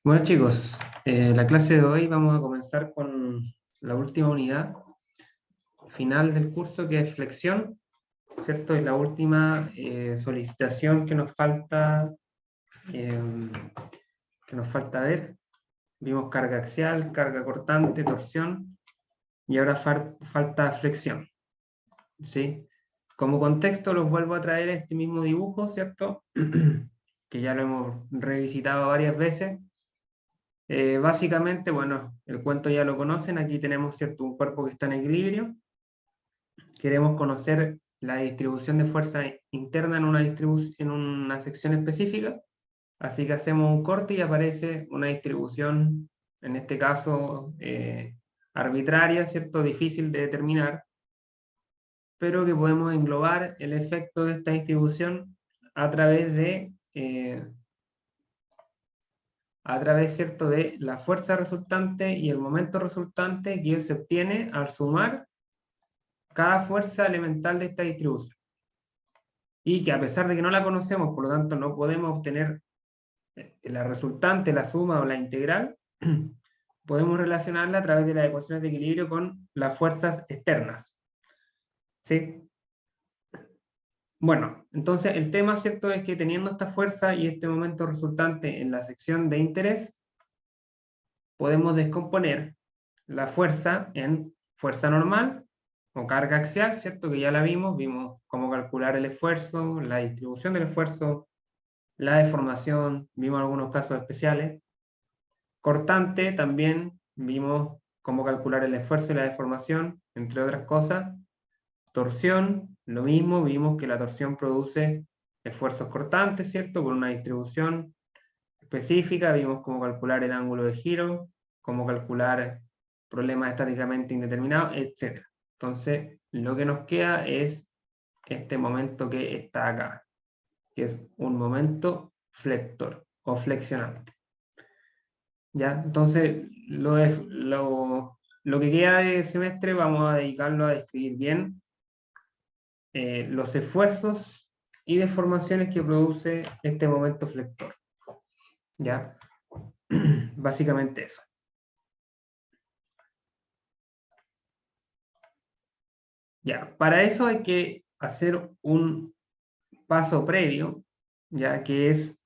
Bueno chicos, la clase de hoy vamos a comenzar con la última unidad final del curso, que es flexión, ¿cierto? Es la última solicitación eh, que nos falta ver. Vimos carga axial, carga cortante, torsión, y ahora falta flexión, ¿sí? Como contexto los vuelvo a traer este mismo dibujo, ¿cierto? Que ya lo hemos revisitado varias veces. Básicamente, bueno, el cuento ya lo conocen, aquí tenemos, ¿cierto?, un cuerpo que está en equilibrio. Queremos conocer la distribución de fuerza interna en una sección específica, así que hacemos un corte y aparece una distribución, en este caso arbitraria, ¿cierto?, difícil de determinar, pero que podemos englobar el efecto de esta distribución a través ¿cierto?, de la fuerza resultante y el momento resultante que se obtiene al sumar cada fuerza elemental de esta distribución. Y que a pesar de que no la conocemos, por lo tanto no podemos obtener la resultante, la suma o la integral, podemos relacionarla a través de las ecuaciones de equilibrio con las fuerzas externas. ¿Sí? Bueno, entonces el tema, ¿cierto?, es que teniendo esta fuerza y este momento resultante en la sección de interés, podemos descomponer la fuerza en fuerza normal o carga axial, ¿cierto? Que ya la vimos cómo calcular el esfuerzo, la distribución del esfuerzo, la deformación, vimos algunos casos especiales. Cortante también vimos cómo calcular el esfuerzo y la deformación, entre otras cosas. Torsión, lo mismo, vimos que la torsión produce esfuerzos cortantes, ¿cierto? Con una distribución específica, vimos cómo calcular el ángulo de giro, cómo calcular problemas estáticamente indeterminados, etc. Entonces, lo que nos queda es este momento que está acá, que es un momento flector o flexionante. ¿Ya? Entonces, lo que queda de semestre vamos a dedicarlo a describir bien los esfuerzos y deformaciones que produce este momento flector. ¿Ya? Básicamente eso. Ya, para eso hay que hacer un paso previo, ya que es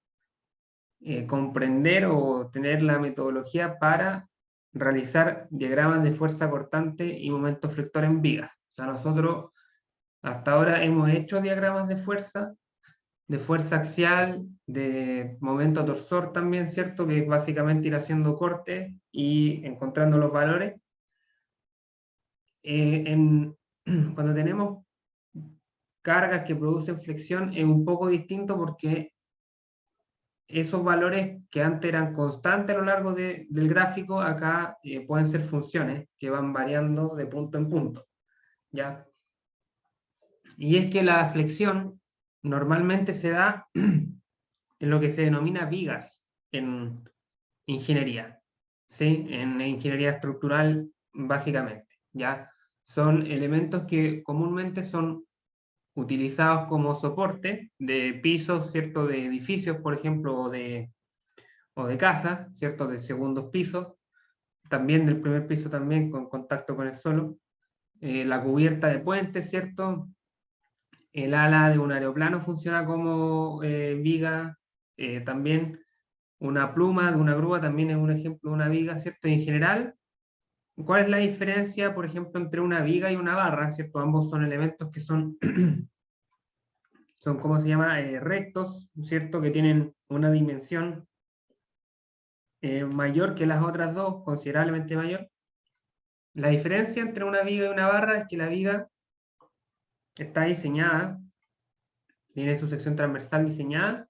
comprender o tener la metodología para realizar diagramas de fuerza cortante y momento flector en vigas. O sea, nosotros hasta ahora hemos hecho diagramas de fuerza axial, de momento torsor también, ¿cierto? Que es básicamente ir haciendo cortes y encontrando los valores. Cuando tenemos cargas que producen flexión es un poco distinto porque esos valores que antes eran constantes a lo largo del gráfico, acá pueden ser funciones que van variando de punto en punto, ¿ya? Y es que la flexión normalmente se da en lo que se denomina vigas en ingeniería, ¿sí? En ingeniería estructural, básicamente, ¿ya? Son elementos que comúnmente son utilizados como soporte de pisos, ¿cierto? De edificios, por ejemplo, o de casas, ¿cierto? De segundos pisos, también del primer piso también con contacto con el suelo. La cubierta de puentes, ¿cierto? El ala de un aeroplano funciona como viga, también una pluma de una grúa también es un ejemplo de una viga, ¿cierto? Y en general, ¿cuál es la diferencia, por ejemplo, entre una viga y una barra, ¿cierto? Ambos son elementos que son ¿cómo se llama? Rectos, ¿cierto? Que tienen una dimensión mayor que las otras dos, considerablemente mayor. La diferencia entre una viga y una barra es que la viga está diseñada, tiene su sección transversal diseñada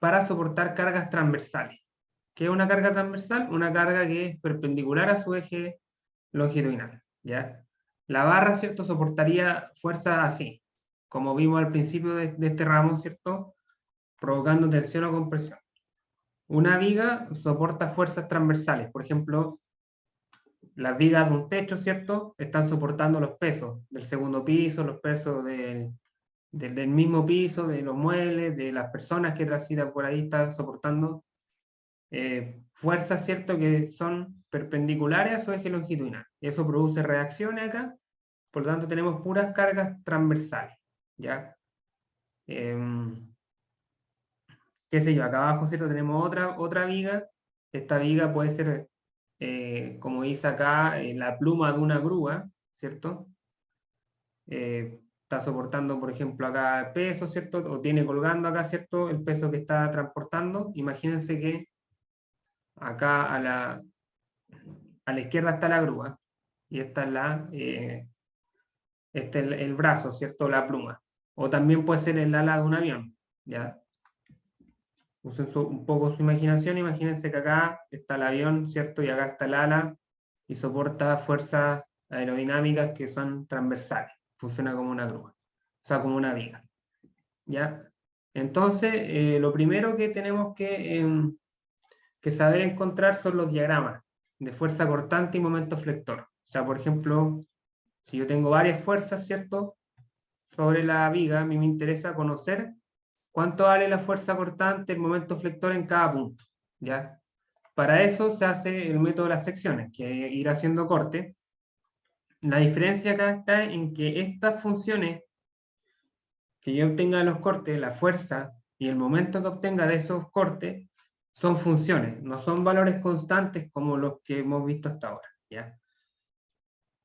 para soportar cargas transversales. ¿Qué es una carga transversal? Una carga que es perpendicular a su eje longitudinal, ¿ya? La barra, ¿cierto? Soportaría fuerzas así, como vimos al principio de este ramo, ¿cierto? Provocando tensión o compresión. Una viga soporta fuerzas transversales, por ejemplo, las vigas de un techo, ¿cierto? Están soportando los pesos del segundo piso, los pesos del mismo piso, de los muebles, de las personas que transitan por ahí, están soportando fuerzas, ¿cierto?, que son perpendiculares a su eje longitudinal. Eso produce reacciones acá, por lo tanto tenemos puras cargas transversales, ¿ya? Qué sé yo, acá abajo, ¿cierto?, tenemos otra viga. Esta viga puede ser, como dice acá, la pluma de una grúa, ¿cierto? Está soportando, por ejemplo, acá peso, ¿cierto? O tiene colgando acá, ¿cierto?, el peso que está transportando. Imagínense que acá a la izquierda está la grúa y esta es este es el brazo, ¿cierto?, la pluma. O también puede ser el ala de un avión, ¿ya? Usen un poco su imaginación. Imagínense que acá está el avión, ¿cierto? Y acá está el ala y soporta fuerzas aerodinámicas que son transversales. Funciona como una grúa, o sea, como una viga, ¿ya? Entonces, lo primero que tenemos que saber encontrar son los diagramas de fuerza cortante y momento flector. O sea, por ejemplo, si yo tengo varias fuerzas, ¿cierto?, sobre la viga, a mí me interesa conocer cuánto vale la fuerza cortante, el momento flector en cada punto, ¿ya? Para eso se hace el método de las secciones, que es ir haciendo corte. La diferencia acá está en que estas funciones que yo obtenga de los cortes, la fuerza y el momento que obtenga de esos cortes, son funciones, no son valores constantes como los que hemos visto hasta ahora, ¿ya?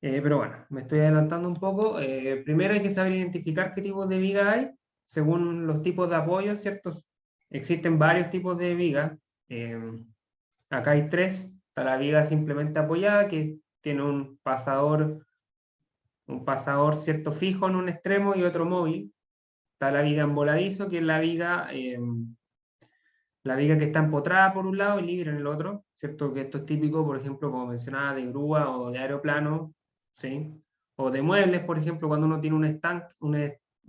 Pero bueno, me estoy adelantando un poco. Primero hay que saber identificar qué tipos de viga hay, según los tipos de apoyo, ¿cierto? Existen varios tipos de viga. Acá hay tres. Está la viga simplemente apoyada, que tiene un pasador, ¿cierto?, fijo en un extremo y otro móvil. Está la viga en voladizo, que es la viga que está empotrada por un lado y libre en el otro, ¿cierto? Que esto es típico, por ejemplo, como mencionaba, de grúa o de aeroplano, ¿sí? O de muebles, por ejemplo, cuando uno tiene un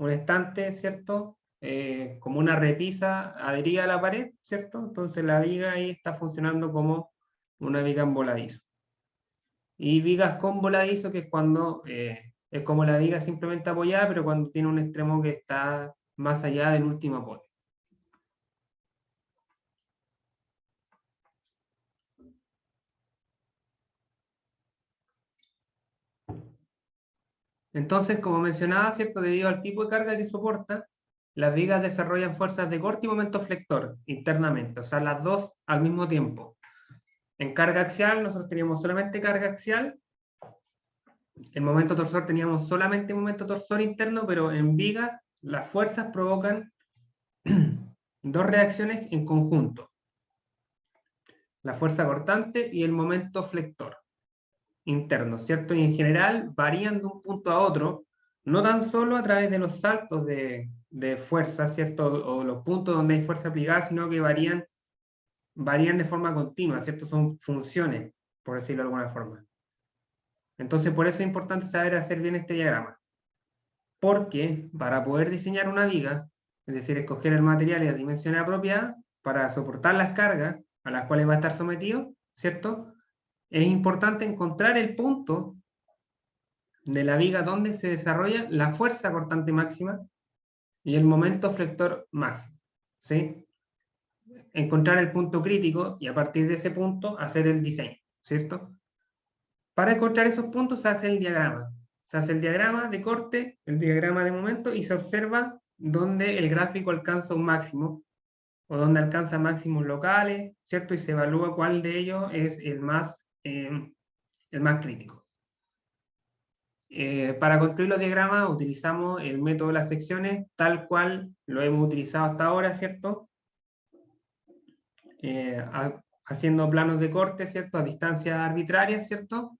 estante, ¿cierto? Como una repisa adherida a la pared, ¿cierto? Entonces la viga ahí está funcionando como una viga en voladizo. Y vigas con voladizo, que es cuando es como la viga simplemente apoyada, pero cuando tiene un extremo que está más allá del último apoyo. Entonces, como mencionaba, ¿cierto?, debido al tipo de carga que soporta, las vigas desarrollan fuerzas de corte y momento flector internamente, o sea, las dos al mismo tiempo. En carga axial, nosotros teníamos solamente carga axial. En momento torsor teníamos solamente momento torsor interno, pero en vigas las fuerzas provocan dos reacciones en conjunto: la fuerza cortante y el momento flector interno, ¿cierto? Y en general varían de un punto a otro, no tan solo a través de los saltos de fuerza, ¿cierto? O los puntos donde hay fuerza aplicada, sino que varían de forma continua, ¿cierto? Son funciones, por decirlo de alguna forma. Entonces, por eso es importante saber hacer bien este diagrama. Porque para poder diseñar una viga, es decir, escoger el material y las dimensiones apropiadas para soportar las cargas a las cuales va a estar sometido, ¿cierto?, es importante encontrar el punto de la viga donde se desarrolla la fuerza cortante máxima y el momento flector máximo, ¿sí? Encontrar el punto crítico y a partir de ese punto hacer el diseño, ¿cierto? Para encontrar esos puntos se hace el diagrama. Se hace el diagrama de corte, el diagrama de momento, y se observa dónde el gráfico alcanza un máximo o dónde alcanza máximos locales, ¿cierto? Y se evalúa cuál de ellos es el más crítico. Para construir los diagramas utilizamos el método de las secciones tal cual lo hemos utilizado hasta ahora, ¿cierto? Haciendo planos de corte, ¿cierto?, a distancias arbitrarias, ¿cierto?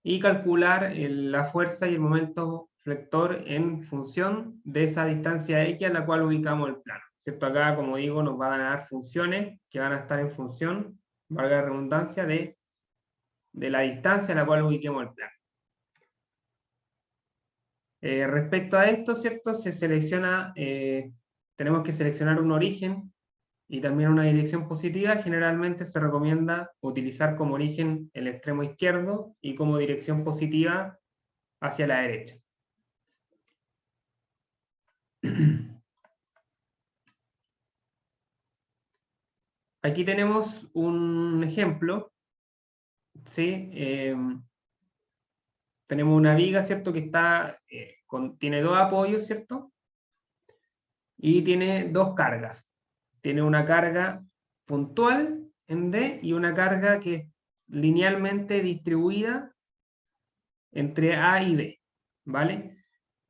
Y calcular la fuerza y el momento flector en función de esa distancia X a la cual ubicamos el plano, ¿cierto? Acá, como digo, nos van a dar funciones que van a estar en función, valga la redundancia, de la distancia a la cual ubiquemos el plano. Respecto a esto, ¿cierto? Tenemos que seleccionar un origen y también una dirección positiva. Generalmente se recomienda utilizar como origen el extremo izquierdo y como dirección positiva hacia la derecha. aquí tenemos un ejemplo, ¿sí? Tenemos una viga, ¿cierto? Que está, tiene dos apoyos, ¿cierto? Y tiene dos cargas. Tiene una carga puntual en D y una carga que es linealmente distribuida entre A y B, ¿vale?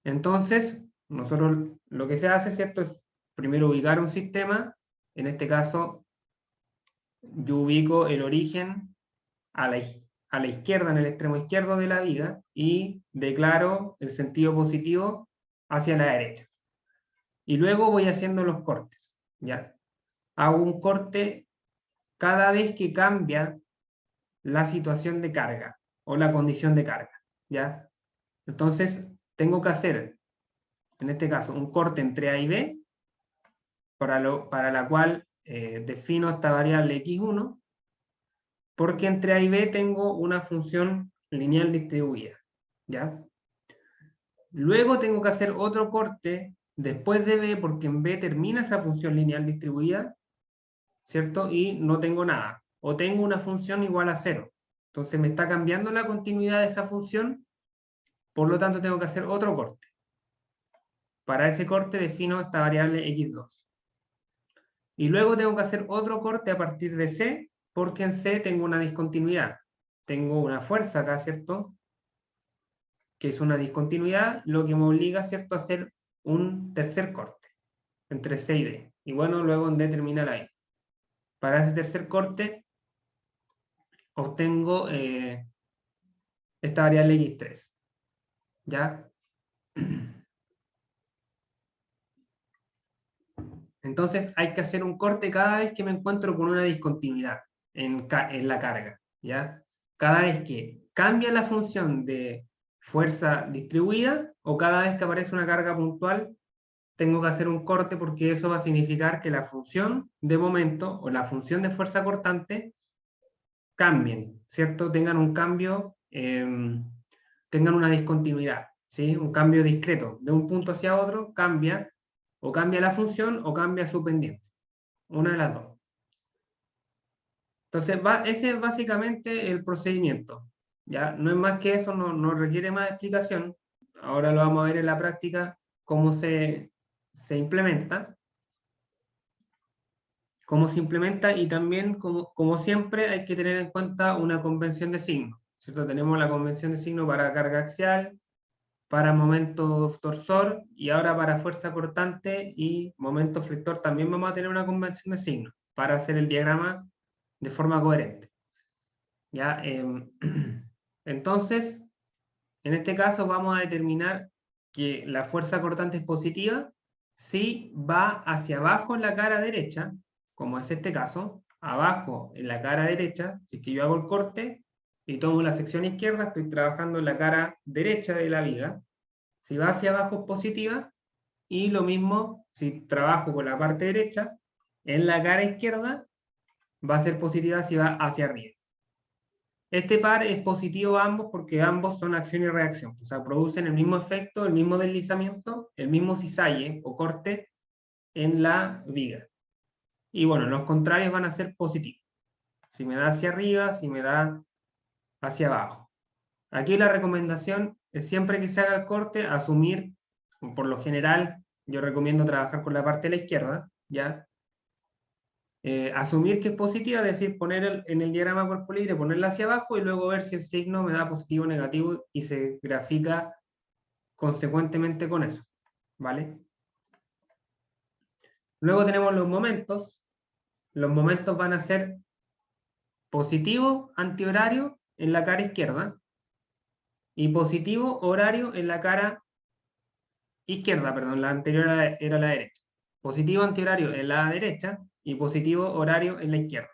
Entonces, nosotros lo que se hace, ¿cierto? Es primero ubicar un sistema, en este caso yo ubico el origen a a la izquierda, en el extremo izquierdo de la viga, y declaro el sentido positivo hacia la derecha. Y luego voy haciendo los cortes, ¿ya? Hago un corte cada vez que cambia la situación de carga o la condición de carga, ¿ya? Entonces, tengo que hacer, en este caso, un corte entre A y B, para la cual defino esta variable x1, porque entre A y B tengo una función lineal distribuida, ¿ya? Luego tengo que hacer otro corte después de B, porque en B termina esa función lineal distribuida, ¿cierto? Y no tengo nada. O tengo una función igual a 0. Entonces me está cambiando la continuidad de esa función, por lo tanto tengo que hacer otro corte. Para ese corte defino esta variable x2. Y luego tengo que hacer otro corte a partir de C, porque en C tengo una discontinuidad. Tengo una fuerza acá, ¿cierto? Que es una discontinuidad, lo que me obliga, ¿cierto?, a hacer un tercer corte entre C y D. Y bueno, luego en D termina la I. Para ese tercer corte obtengo esta variable x3. ¿Ya? Entonces hay que hacer un corte cada vez que me encuentro con una discontinuidad en la carga. ¿Ya? Cada vez que cambia la función de fuerza distribuida o cada vez que aparece una carga puntual, tengo que hacer un corte porque eso va a significar que la función de momento o la función de fuerza cortante cambien, ¿cierto? Tengan un cambio, tengan una discontinuidad, ¿sí? Un cambio discreto. De un punto hacia otro cambia, o cambia la función o cambia su pendiente. Una de las dos. Entonces, ese es básicamente el procedimiento. ¿Ya? No es más que eso, no requiere más explicación. Ahora lo vamos a ver en la práctica cómo se implementa. Cómo se implementa y también, como siempre, hay que tener en cuenta una convención de signo, ¿cierto? Tenemos la convención de signo para carga axial, para momento torsor y ahora para fuerza cortante y momento flector también vamos a tener una convención de signo para hacer el diagrama de forma coherente. ¿Ya? Entonces, en este caso vamos a determinar que la fuerza cortante es positiva si va hacia abajo en la cara derecha, como es este caso, abajo en la cara derecha, si es que yo hago el corte y tomo la sección izquierda, estoy trabajando en la cara derecha de la viga. Si va hacia abajo es positiva, y lo mismo si trabajo con la parte derecha, en la cara izquierda va a ser positiva si va hacia arriba. Este par es positivo a ambos porque ambos son acción y reacción, o sea, producen el mismo efecto, el mismo deslizamiento, el mismo cizalle o corte en la viga. Y bueno, los contrarios van a ser positivos. Si me da hacia arriba, si me da hacia abajo. Aquí la recomendación es siempre que se haga el corte, asumir, por lo general, yo recomiendo trabajar con la parte de la izquierda, ¿ya? Asumir que es positiva, es decir, poner en el diagrama cuerpo libre, ponerla hacia abajo y luego ver si el signo me da positivo o negativo y se grafica consecuentemente con eso, ¿vale? Luego tenemos los momentos. Los momentos van a ser positivo antihorario en la cara izquierda y positivo horario en la cara izquierda, perdón, la anterior era la derecha. Positivo antihorario en la derecha y positivo horario en la izquierda.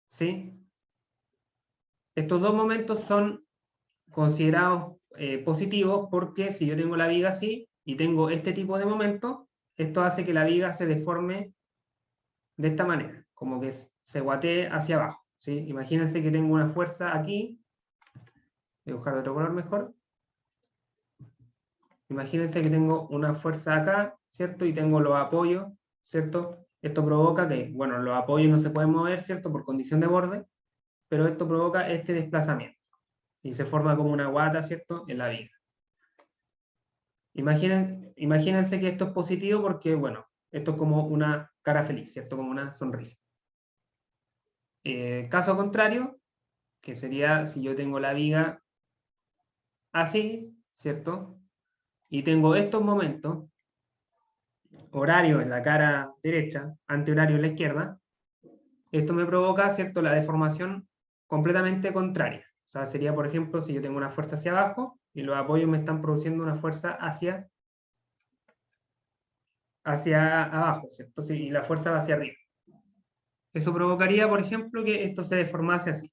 ¿Sí? Estos dos momentos son considerados positivos porque si yo tengo la viga así y tengo este tipo de momento, esto hace que la viga se deforme de esta manera, como que se guatee hacia abajo. ¿Sí? Imagínense que tengo una fuerza aquí, voy a buscar de otro color mejor. Imagínense que tengo una fuerza acá, ¿cierto? Y tengo los apoyos, ¿cierto? Esto provoca que, bueno, los apoyos no se pueden mover, ¿cierto? Por condición de borde, pero esto provoca este desplazamiento. Y se forma como una guata, ¿cierto? En la viga. Imagínense que esto es positivo porque, bueno, esto es como una cara feliz, ¿cierto? Como una sonrisa. Caso contrario, que sería si yo tengo la viga así, ¿cierto? Y tengo estos momentos, horario en la cara derecha, antihorario en la izquierda, esto me provoca, ¿cierto?, la deformación completamente contraria. O sea, sería, por ejemplo, si yo tengo una fuerza hacia abajo y los apoyos me están produciendo una fuerza hacia abajo, ¿cierto? Sí, y la fuerza va hacia arriba. Eso provocaría, por ejemplo, que esto se deformase así.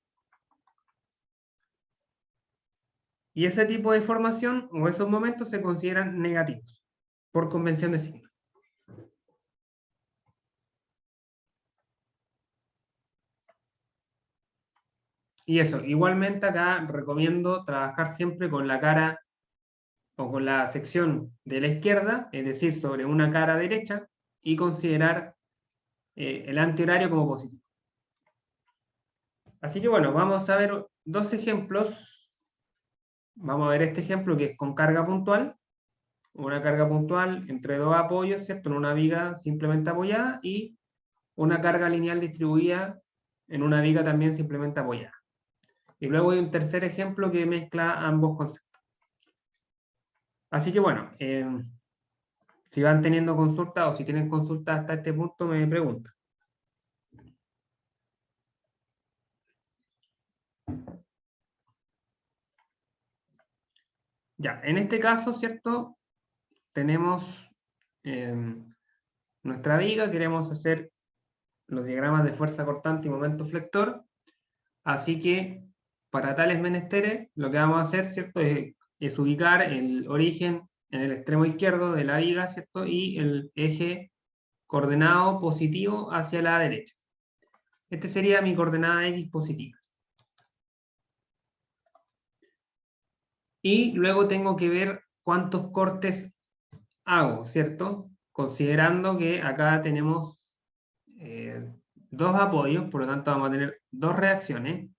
Y ese tipo de deformación o esos momentos se consideran negativos por convención de signo. Y eso, igualmente acá recomiendo trabajar siempre con la cara o con la sección de la izquierda, es decir, sobre una cara derecha, y considerar el antihorario como positivo. Así que bueno, vamos a ver dos ejemplos. Vamos a ver este ejemplo que es con carga puntual, una carga puntual entre dos apoyos, ¿cierto? En una viga simplemente apoyada y una carga lineal distribuida en una viga también simplemente apoyada. Y luego hay un tercer ejemplo que mezcla ambos conceptos. Así que bueno, si van teniendo consultas o si tienen consultas hasta este punto, me preguntan. Ya, en este caso, ¿cierto? Tenemos nuestra viga, queremos hacer los diagramas de fuerza cortante y momento flector, así que para tales menesteres, lo que vamos a hacer, ¿cierto? Es ubicar el origen en el extremo izquierdo de la viga, ¿cierto? Y el eje coordenado positivo hacia la derecha. Este sería mi coordenada X positiva. Y luego tengo que ver cuántos cortes hago, ¿cierto? Considerando que acá tenemos dos apoyos, por lo tanto vamos a tener dos reacciones.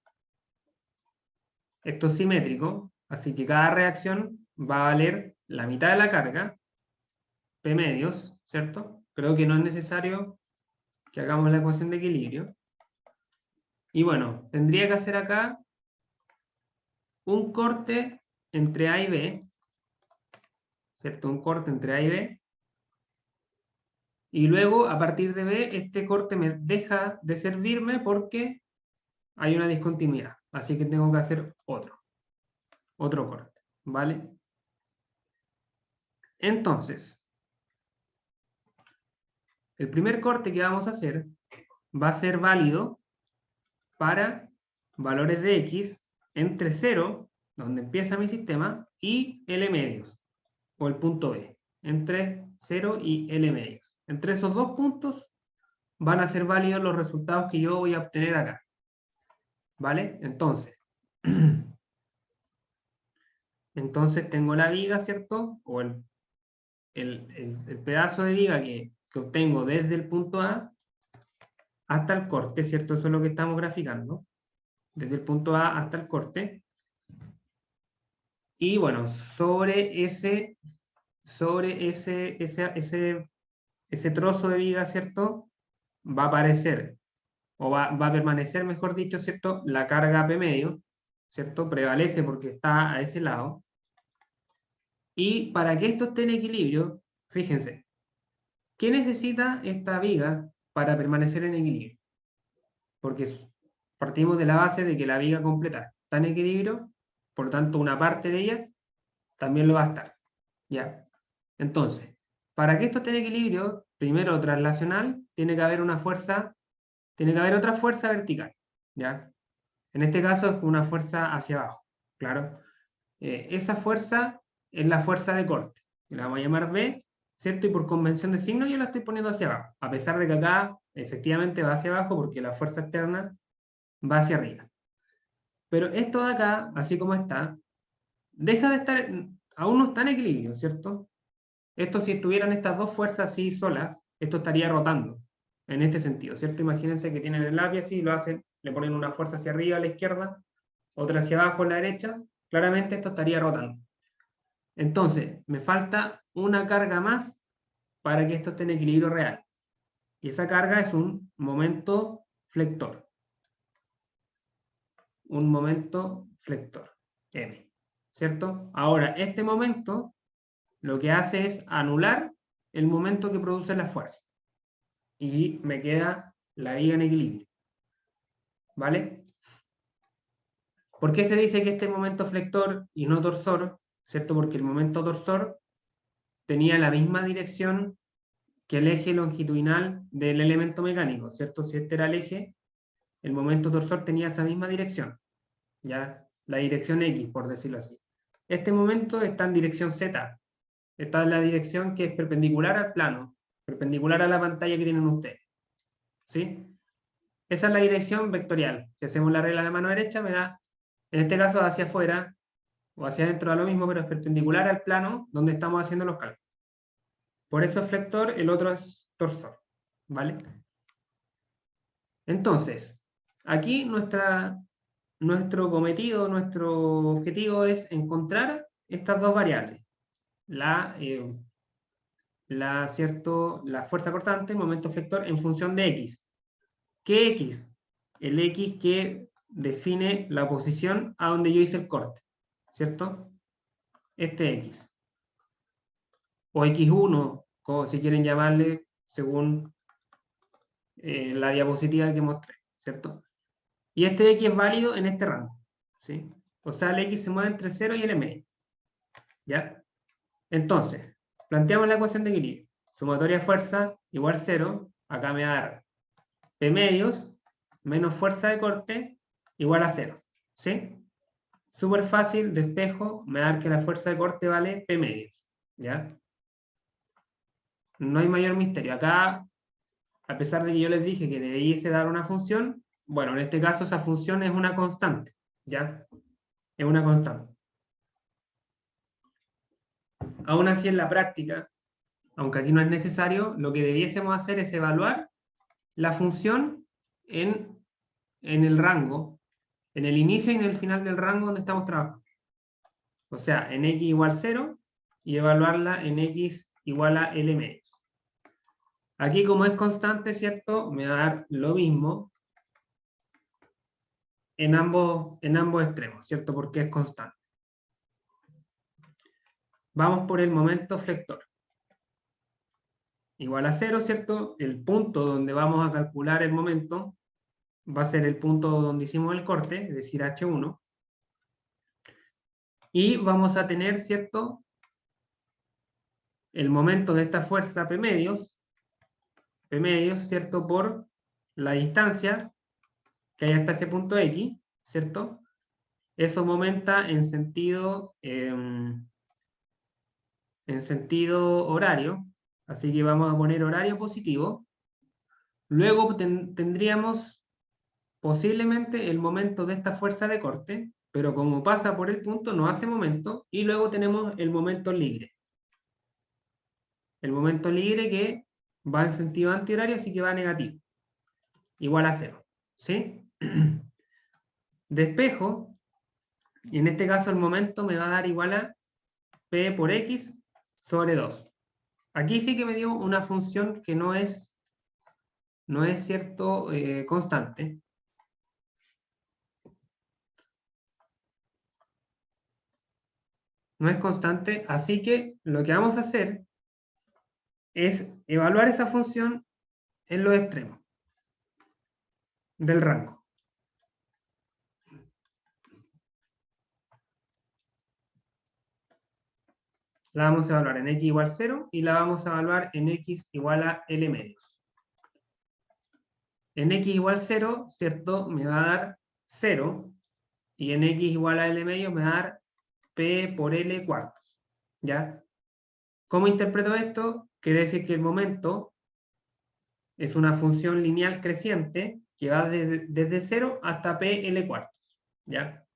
Esto es simétrico, así que cada reacción va a valer la mitad de la carga, P medios, ¿cierto? Creo que no es necesario que hagamos la ecuación de equilibrio. Y bueno, tendría que hacer acá un corte entre A y B, ¿cierto? Un corte entre A y B. Y luego, a partir de B, este corte me deja de servirme porque hay una discontinuidad. Así que tengo que hacer otro corte, ¿vale? Entonces, el primer corte que vamos a hacer va a ser válido para valores de X entre 0, donde empieza mi sistema, y L medios, o el punto B, entre 0 y L medios. Entre esos dos puntos van a ser válidos los resultados que yo voy a obtener acá. ¿Vale? Entonces tengo la viga, ¿cierto? O el pedazo de viga que obtengo desde el punto A hasta el corte, ¿cierto? Eso es lo que estamos graficando. Desde el punto A hasta el corte. Y bueno, ese trozo de viga, ¿cierto? Va a aparecer, o va a permanecer, mejor dicho, ¿cierto? La carga P medio, ¿cierto? Prevalece porque está a ese lado. Y para que esto esté en equilibrio, fíjense, ¿qué necesita esta viga para permanecer en equilibrio? Porque partimos de la base de que la viga completa está en equilibrio, por lo tanto una parte de ella también lo va a estar. ¿Ya? Entonces, para que esto esté en equilibrio, primero traslacional, tiene que haber otra fuerza vertical. ¿Ya? En este caso es una fuerza hacia abajo, claro. Esa fuerza es la fuerza de corte, que la vamos a llamar B, ¿cierto? Y por convención de signo yo la estoy poniendo hacia abajo, a pesar de que acá efectivamente va hacia abajo porque la fuerza externa va hacia arriba. Pero esto de acá, así como está, deja de estar, aún no está en equilibrio, ¿cierto? Esto si estuvieran estas dos fuerzas así solas, esto estaría rotando. en este sentido, ¿cierto? Imagínense que tienen el lápiz así, lo hacen, le ponen una fuerza hacia arriba a la izquierda, otra hacia abajo a la derecha, claramente esto estaría rotando. Entonces, me falta una carga más para que esto esté en equilibrio real. Y esa carga es un momento flector. Un momento flector, M. ¿Cierto? Ahora, este momento lo que hace es anular el momento que produce la fuerza. Y me queda la viga en equilibrio. ¿Vale? ¿Por qué se dice que este momento flector y no torsor? ¿Cierto? Porque el momento torsor tenía la misma dirección que el eje longitudinal del elemento mecánico, ¿cierto? Si este era el eje, el momento torsor tenía esa misma dirección, ¿ya? La dirección X, por decirlo así. Este momento está en dirección Z. Esta es la dirección que es perpendicular al plano, perpendicular a la pantalla que tienen ustedes. ¿Sí? Esa es la dirección vectorial. Si hacemos la regla de la mano derecha, me da, en este caso, hacia afuera o hacia adentro da lo mismo, pero es perpendicular al plano donde estamos haciendo los cálculos. Por eso es flector, el otro es torsor. ¿Vale? Entonces, aquí nuestro cometido, nuestro objetivo es encontrar estas dos variables. La fuerza cortante, el momento flector, en función de X. ¿Qué X? El X que define la posición a donde yo hice el corte, ¿cierto? Este X. O X1, como si quieren llamarle, según la diapositiva que mostré, ¿cierto? Y este X es válido en este rango, ¿sí? O sea, el X se mueve entre 0 y el medio, ¿ya? Entonces, planteamos la ecuación de equilibrio. Sumatoria de fuerza igual 0, acá me va a dar P medios menos fuerza de corte igual a 0, ¿sí? Súper fácil, despejo, me va a dar que la fuerza de corte vale P medios, ¿ya? No hay mayor misterio. Acá, a pesar de que yo les dije que debiese dar una función, bueno, en este caso esa función es una constante, ¿ya? Es una constante. Aún así, en la práctica, aunque aquí no es necesario, lo que debiésemos hacer es evaluar la función en el rango, en el inicio y en el final del rango donde estamos trabajando. O sea, en x igual 0 y evaluarla en x igual a L medios. Aquí, como es constante, ¿cierto? Me va a dar lo mismo en ambos extremos, ¿cierto? Porque es constante. Vamos por el momento flector. Igual a 0, ¿cierto? El punto donde vamos a calcular el momento va a ser el punto donde hicimos el corte, es decir, H1. Y vamos a tener, ¿cierto? El momento de esta fuerza P medios, ¿cierto? Por la distancia que hay hasta ese punto X, ¿cierto? Eso aumenta en sentido horario, así que vamos a poner horario positivo. Luego tendríamos posiblemente el momento de esta fuerza de corte, pero como pasa por el punto no hace momento, y luego tenemos el momento libre. El momento libre que va en sentido antihorario, así que va negativo, igual a 0. ¿Sí? Despejo, y en este caso el momento me va a dar igual a P por X sobre 2. Aquí sí que me dio una función que no es cierto, constante. No es constante, así que lo que vamos a hacer es evaluar esa función en los extremos del rango. La vamos a evaluar en x igual 0 y la vamos a evaluar en x igual a L medios. En x igual 0, ¿cierto? Me va a dar 0 y en x igual a L medios me va a dar P por L cuartos. ¿Ya? ¿Cómo interpreto esto? Quiere decir que el momento es una función lineal creciente que va desde 0 hasta PL cuartos. ¿Ya?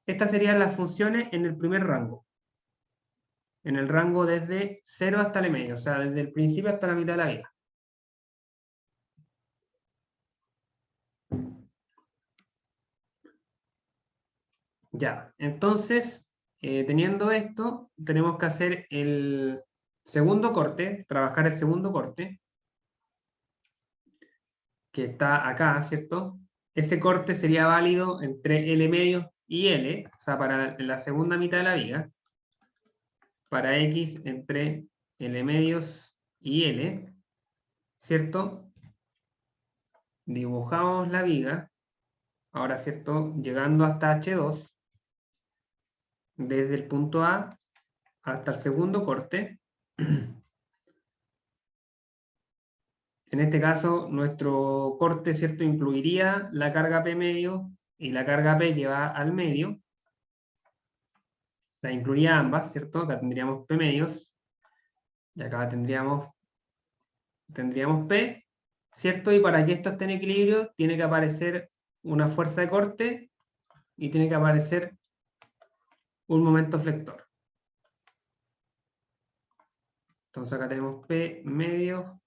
Estas serían las funciones en el primer rango. en el rango desde 0 hasta L medio, o sea, desde el principio hasta la mitad de la viga. Ya, entonces, teniendo esto, tenemos que hacer el segundo corte, trabajar el segundo corte, que está acá, ¿cierto? Ese corte sería válido entre L medio y L, o sea, para la segunda mitad de la viga, para X entre L medios y L, ¿cierto? Dibujamos la viga, ahora, ¿cierto? Llegando hasta H2, desde el punto A hasta el segundo corte. En este caso, nuestro corte, ¿cierto? Incluiría la carga P medio y la carga P que va al medio. La incluiría ambas, ¿cierto? Acá tendríamos P medios y acá tendríamos P, ¿cierto? Y para que esto esté en equilibrio, tiene que aparecer una fuerza de corte y tiene que aparecer un momento flector. Entonces acá tenemos P medio,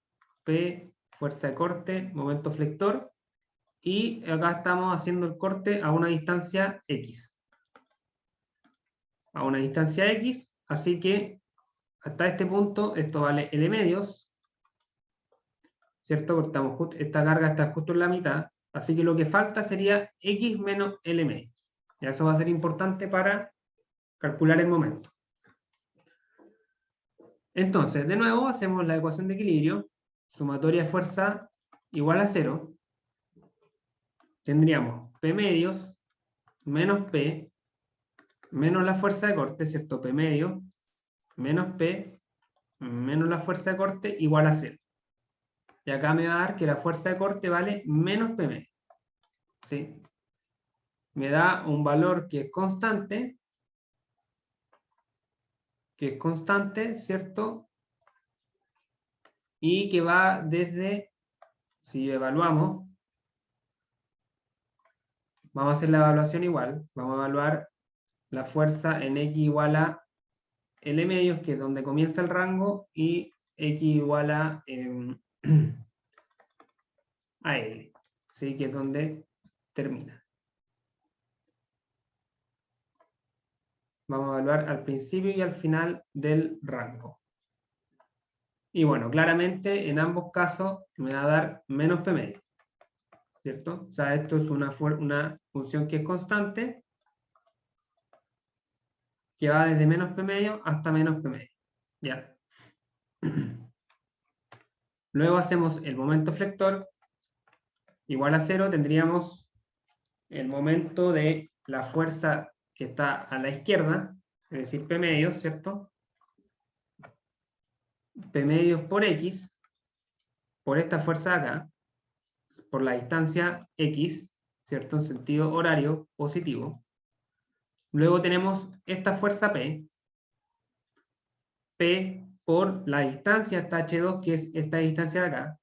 P, fuerza de corte, momento flector, y acá estamos haciendo el corte a una distancia X. A una distancia X, así que hasta este punto esto vale L medios, ¿cierto? Porque esta carga está justo en la mitad, así que lo que falta sería X menos L medios. Y eso va a ser importante para calcular el momento. Entonces, de nuevo, hacemos la ecuación de equilibrio, sumatoria de fuerza igual a 0. Tendríamos P medios menos P menos la fuerza de corte, ¿cierto? P medio menos P menos la fuerza de corte igual a 0. Y acá me va a dar que la fuerza de corte vale menos P medio. ¿Sí? Me da un valor que es constante, ¿cierto? Y que va desde, si evaluamos, vamos a hacer la evaluación igual, vamos a evaluar la fuerza en X igual a L medios, que es donde comienza el rango, y X igual a, a L, ¿sí? Que es donde termina. Vamos a evaluar al principio y al final del rango. Y bueno, claramente en ambos casos me va a dar menos P medio, ¿cierto? O sea, esto es una función que es constante, que va desde menos P medio hasta menos P medio. ¿Ya? Luego hacemos el momento flector, igual a 0, tendríamos el momento de la fuerza que está a la izquierda, es decir, P medios, ¿cierto? P medios por X, por esta fuerza de acá, por la distancia X, ¿cierto? En sentido horario positivo. Luego tenemos esta fuerza P por la distancia hasta H2, que es esta distancia de acá,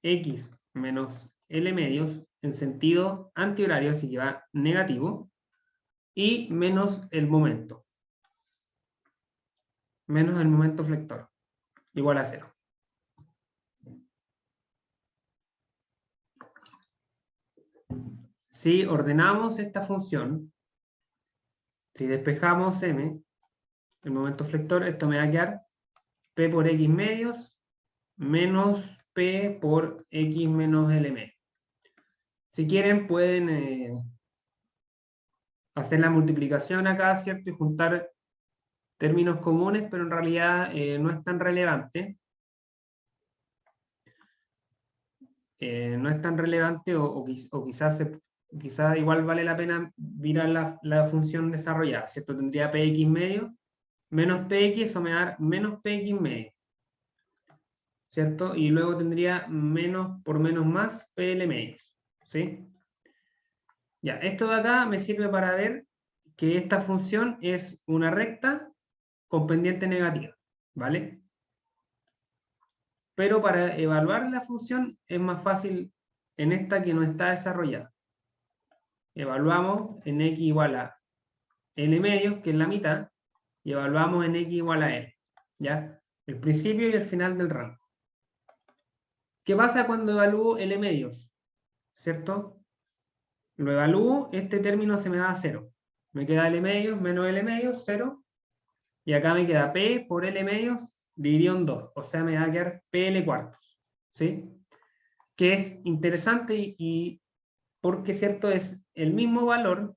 X menos L medios, en sentido antihorario, así que va negativo, y menos el momento flector, igual a 0. Si ordenamos esta función, si despejamos M, el momento flector, esto me va a quedar P por X medios menos P por X menos L medio. Si quieren pueden hacer la multiplicación acá, ¿cierto? Y juntar términos comunes, pero en realidad no es tan relevante. No es tan relevante o quizás igual vale la pena mirar la función desarrollada, ¿cierto? Tendría px medio menos px, eso me va a dar menos px medio, ¿cierto? Y luego tendría menos por menos más pl medios, ¿sí? Ya, esto de acá me sirve para ver que esta función es una recta con pendiente negativa, ¿vale? Pero para evaluar la función es más fácil en esta que no está desarrollada. Evaluamos en x igual a L medios, que es la mitad, y evaluamos en X igual a L. ¿Ya? El principio y el final del rango. ¿Qué pasa cuando evalúo L medios? ¿Cierto? Lo evalúo, este término se me da a 0. Me queda L medios menos L medios, 0. Y acá me queda P por L medios dividido en 2. O sea, me va a quedar PL cuartos. ¿Sí? Que es interesante y porque, ¿cierto? Es el mismo valor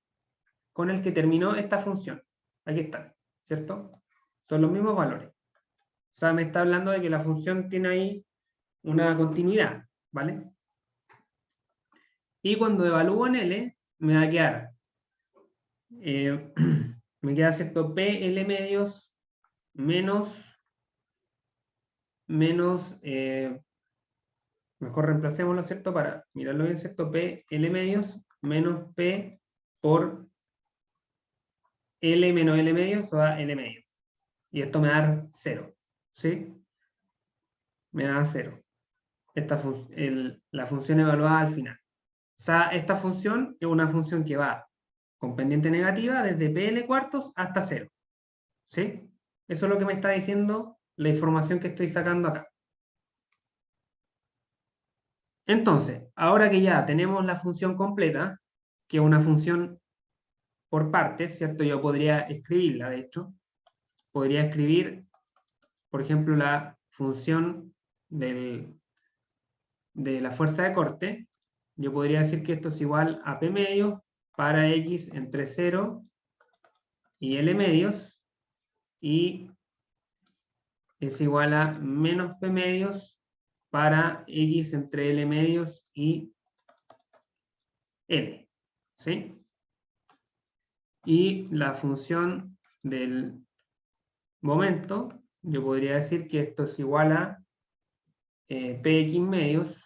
con el que terminó esta función. Aquí está, ¿cierto? Son los mismos valores. O sea, me está hablando de que la función tiene ahí una continuidad, ¿vale? Y cuando evalúo en L, me va a quedar, me queda, ¿cierto? PL medios menos, mejor reemplacémoslo, ¿cierto? Para mirarlo bien, ¿cierto? PL medios menos P por L menos L medios, o da L medios. Y esto me va a dar 0, ¿sí? Me da 0. La función evaluada al final. O sea, esta función es una función que va con pendiente negativa desde PL cuartos hasta 0. ¿Sí? Eso es lo que me está diciendo la información que estoy sacando acá. Entonces, ahora que ya tenemos la función completa, que es una función por partes, ¿cierto? Yo podría escribirla, de hecho. Podría escribir, por ejemplo, la función de la fuerza de corte. Yo podría decir que esto es igual a P medios para X entre 0 y L medios, y es igual a menos P medios para X entre L medios y L. ¿Sí? Y la función del momento, yo podría decir que esto es igual a Px medios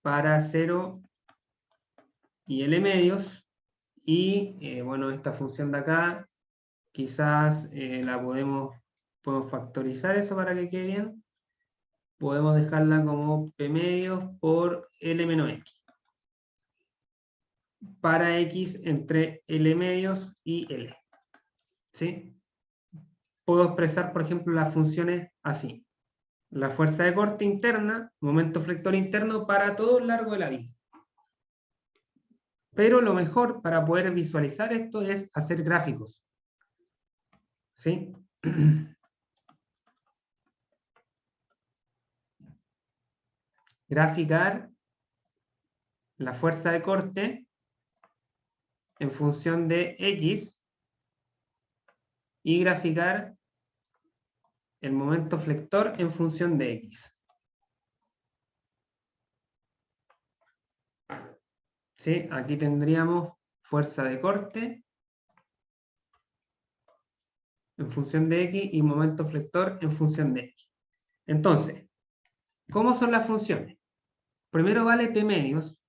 para 0 y L medios, y bueno, esta función de acá, quizás la podemos factorizar eso para que quede bien. Podemos dejarla como P medios por L menos X. Para X entre L medios y L. ¿Sí? Puedo expresar, por ejemplo, las funciones así. La fuerza de corte interna, momento flector interno para todo el largo de la viga. Pero lo mejor para poder visualizar esto es hacer gráficos. ¿Sí? Graficar la fuerza de corte en función de X y graficar el momento flector en función de X. ¿Sí? Aquí tendríamos fuerza de corte en función de X y momento flector en función de X. Entonces, ¿cómo son las funciones? Primero vale P medios,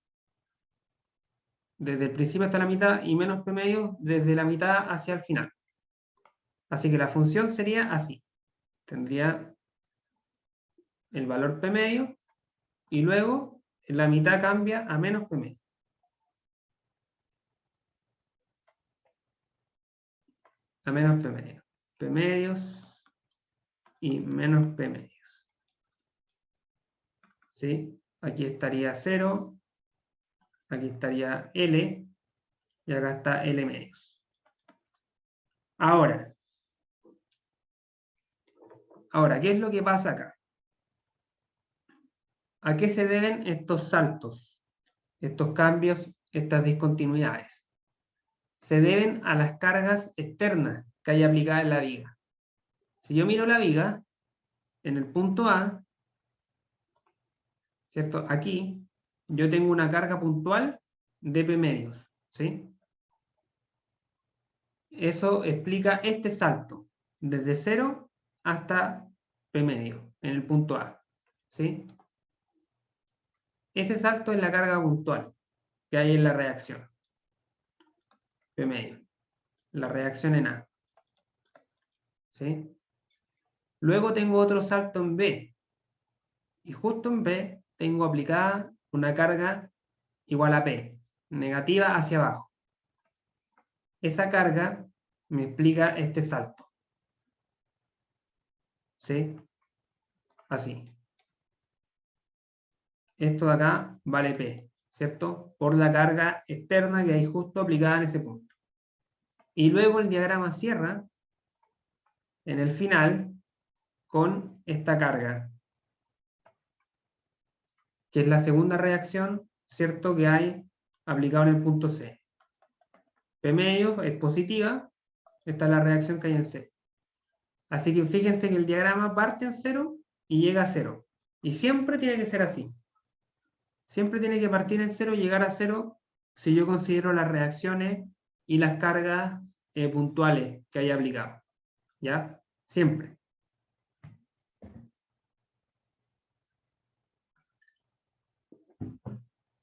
desde el principio hasta la mitad, y menos P medios desde la mitad hacia el final. Así que la función sería así. Tendría el valor P medio, y luego en la mitad cambia a menos P medio. A menos P medio. P medios y menos P medios. ¿Sí? Aquí estaría 0, aquí estaría L, y acá está L medios. Ahora, ¿qué es lo que pasa acá? ¿A qué se deben estos saltos, estos cambios, estas discontinuidades? Se deben a las cargas externas que hay aplicadas en la viga. Si yo miro la viga, en el punto A, ¿cierto? Aquí, yo tengo una carga puntual de P medios, ¿sí? Eso explica este salto, desde 0 hasta P medio, en el punto A, ¿sí? Ese salto es la carga puntual que hay en la reacción. P medio. La reacción en A. ¿Sí? Luego tengo otro salto en B. Y justo en B tengo aplicada una carga igual a P, negativa hacia abajo. Esa carga me explica este salto. ¿Sí? Así. Esto de acá vale P, ¿cierto? Por la carga externa que hay justo aplicada en ese punto. Y luego el diagrama cierra en el final con esta carga, que es la segunda reacción, ¿cierto? Que hay aplicado en el punto C. P medio es positiva, esta es la reacción que hay en C. Así que fíjense que el diagrama parte en 0 y llega a 0. Y siempre tiene que ser así. Siempre tiene que partir en 0 y llegar a 0 si yo considero las reacciones y las cargas puntuales que haya aplicado. ¿Ya? Siempre.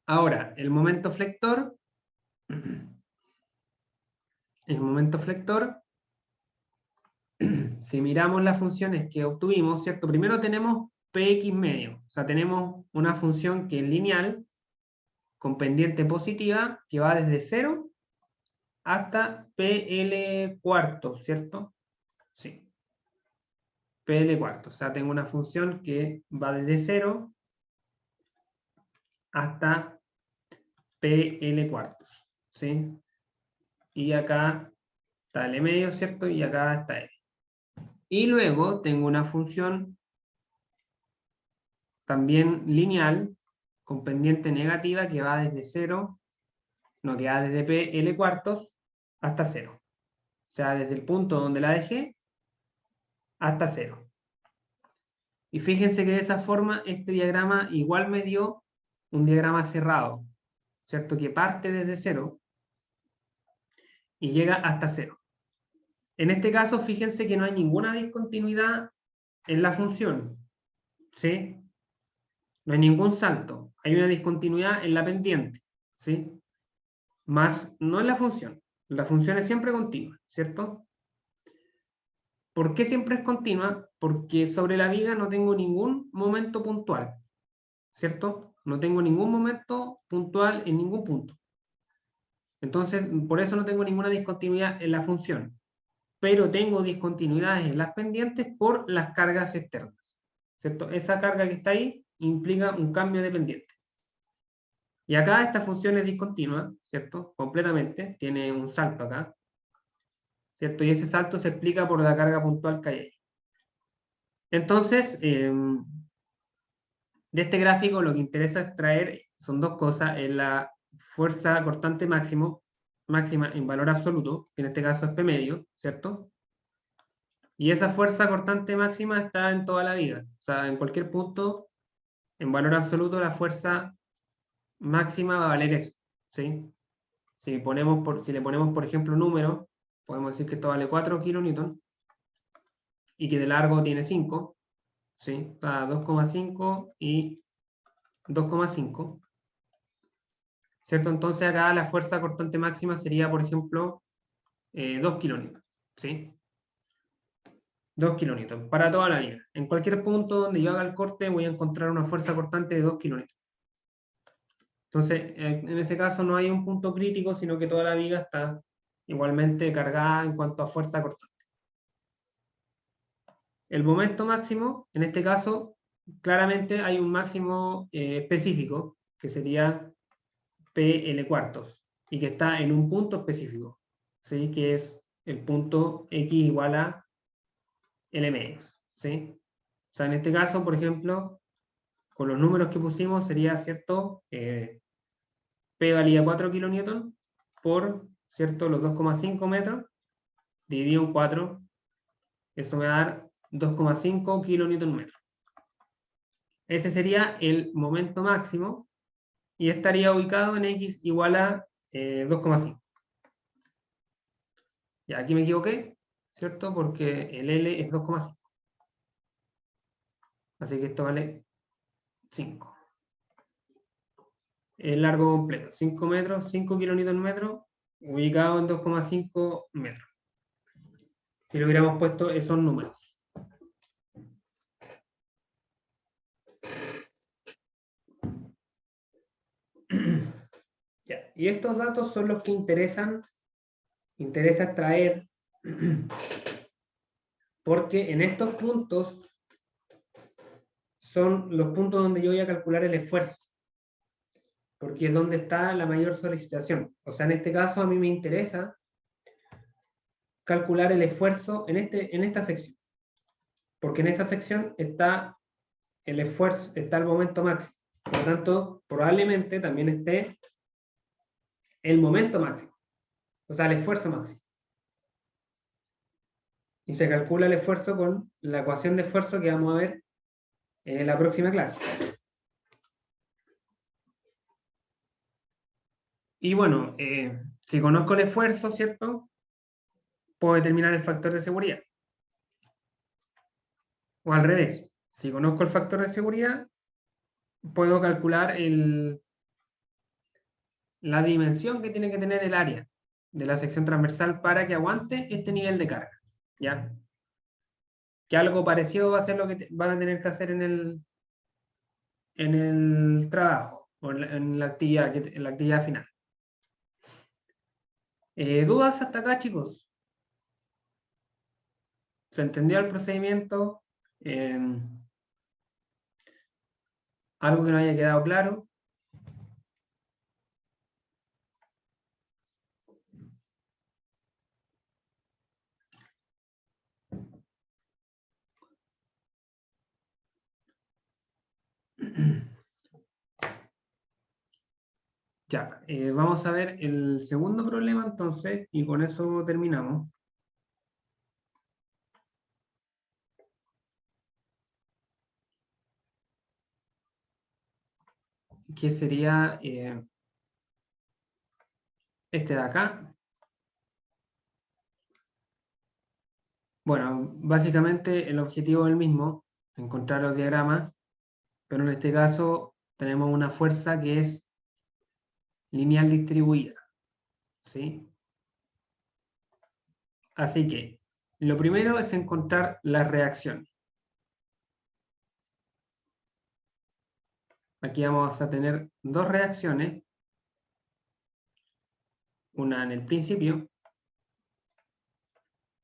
Ahora, el momento flector. El momento flector, si miramos las funciones que obtuvimos, ¿cierto? Primero tenemos px medio. O sea, tenemos una función que es lineal, con pendiente positiva, que va desde 0 hasta PL cuarto, ¿cierto? Sí. PL cuarto. O sea, tengo una función que va desde 0 hasta PL cuartos, ¿sí? Y acá está L medio, ¿cierto? Y acá está L. Y luego tengo una función también lineal, con pendiente negativa, que va desde 0, no, que va desde PL cuartos hasta 0. O sea, desde el punto donde la dejé hasta 0. Y fíjense que de esa forma este diagrama igual me dio un diagrama cerrado, ¿cierto? Que parte desde 0 y llega hasta 0. En este caso, fíjense que no hay ninguna discontinuidad en la función, ¿sí? No hay ningún salto. Hay una discontinuidad en la pendiente, ¿sí? Más no en la función. La función es siempre continua, ¿cierto? ¿Por qué siempre es continua? Porque sobre la viga no tengo ningún momento puntual, ¿cierto? No tengo ningún momento puntual en ningún punto. Entonces, por eso no tengo ninguna discontinuidad en la función. Pero tengo discontinuidades en las pendientes por las cargas externas, ¿cierto? Esa carga que está ahí implica un cambio de pendiente. Y acá esta función es discontinua, ¿cierto? Completamente, tiene un salto acá, ¿cierto? Y ese salto se explica por la carga puntual que hay ahí. Entonces, de este gráfico lo que interesa extraer son dos cosas, es la fuerza cortante máxima en valor absoluto, que en este caso es P medio, ¿cierto? Y esa fuerza cortante máxima está en toda la viga, o sea, en cualquier punto, en valor absoluto, la fuerza máxima va a valer eso, ¿sí? Si le ponemos, por ejemplo, números, podemos decir que esto vale 4 kilonewton y que de largo tiene 5, ¿sí? O sea, 2,5 y 2,5, ¿cierto? Entonces acá la fuerza cortante máxima sería, por ejemplo, 2 kilonewton, ¿sí? 2 kilonewton para toda la vida. En cualquier punto donde yo haga el corte voy a encontrar una fuerza cortante de 2 kilonewton. Entonces, en ese caso no hay un punto crítico, sino que toda la viga está igualmente cargada en cuanto a fuerza cortante. El momento máximo, en este caso, claramente hay un máximo específico, que sería PL cuartos, y que está en un punto específico, ¿sí? Que es el punto X igual a L medios, ¿sí? O sea, en este caso, por ejemplo, con los números que pusimos sería, ¿cierto? P valía 4 kilonewton por, ¿cierto? Los 2,5 metros, dividido en 4, eso me va a dar 2,5 kilonewton metro. Ese sería el momento máximo y estaría ubicado en X igual a 2,5. Ya, aquí me equivoqué, ¿cierto? Porque el L es 2,5. Así que esto vale 5. El largo completo, 5 metros, 5 kilonewton metro, ubicado en 2,5 metros. Si le hubiéramos puesto esos números. Ya, y estos datos son los que interesa extraer Porque en estos puntos son los puntos donde yo voy a calcular el esfuerzo, porque es donde está la mayor solicitación. O sea, en este caso a mí me interesa calcular el esfuerzo en esta sección, porque en esa sección está el esfuerzo, está el momento máximo. Por lo tanto, probablemente también esté el momento máximo, o sea, el esfuerzo máximo. Y se calcula el esfuerzo con la ecuación de esfuerzo que vamos a ver en la próxima clase. Y bueno, si conozco el esfuerzo, ¿cierto? Puedo determinar el factor de seguridad. O al revés, si conozco el factor de seguridad, puedo calcular la dimensión que tiene que tener el área de la sección transversal para que aguante este nivel de carga. ¿Ya? Que algo parecido va a ser lo que van a tener que hacer en el trabajo o en la actividad final. ¿Dudas hasta acá, chicos? ¿Se entendió el procedimiento? ¿Algo que no haya quedado claro? Ya, vamos a ver el segundo problema entonces, y con eso terminamos. Que sería este de acá. Bueno, básicamente el objetivo es el mismo, encontrar los diagramas, pero en este caso tenemos una fuerza que es lineal distribuida, ¿sí? Así que lo primero es encontrar las reacciones. Aquí vamos a tener dos reacciones, una en el principio,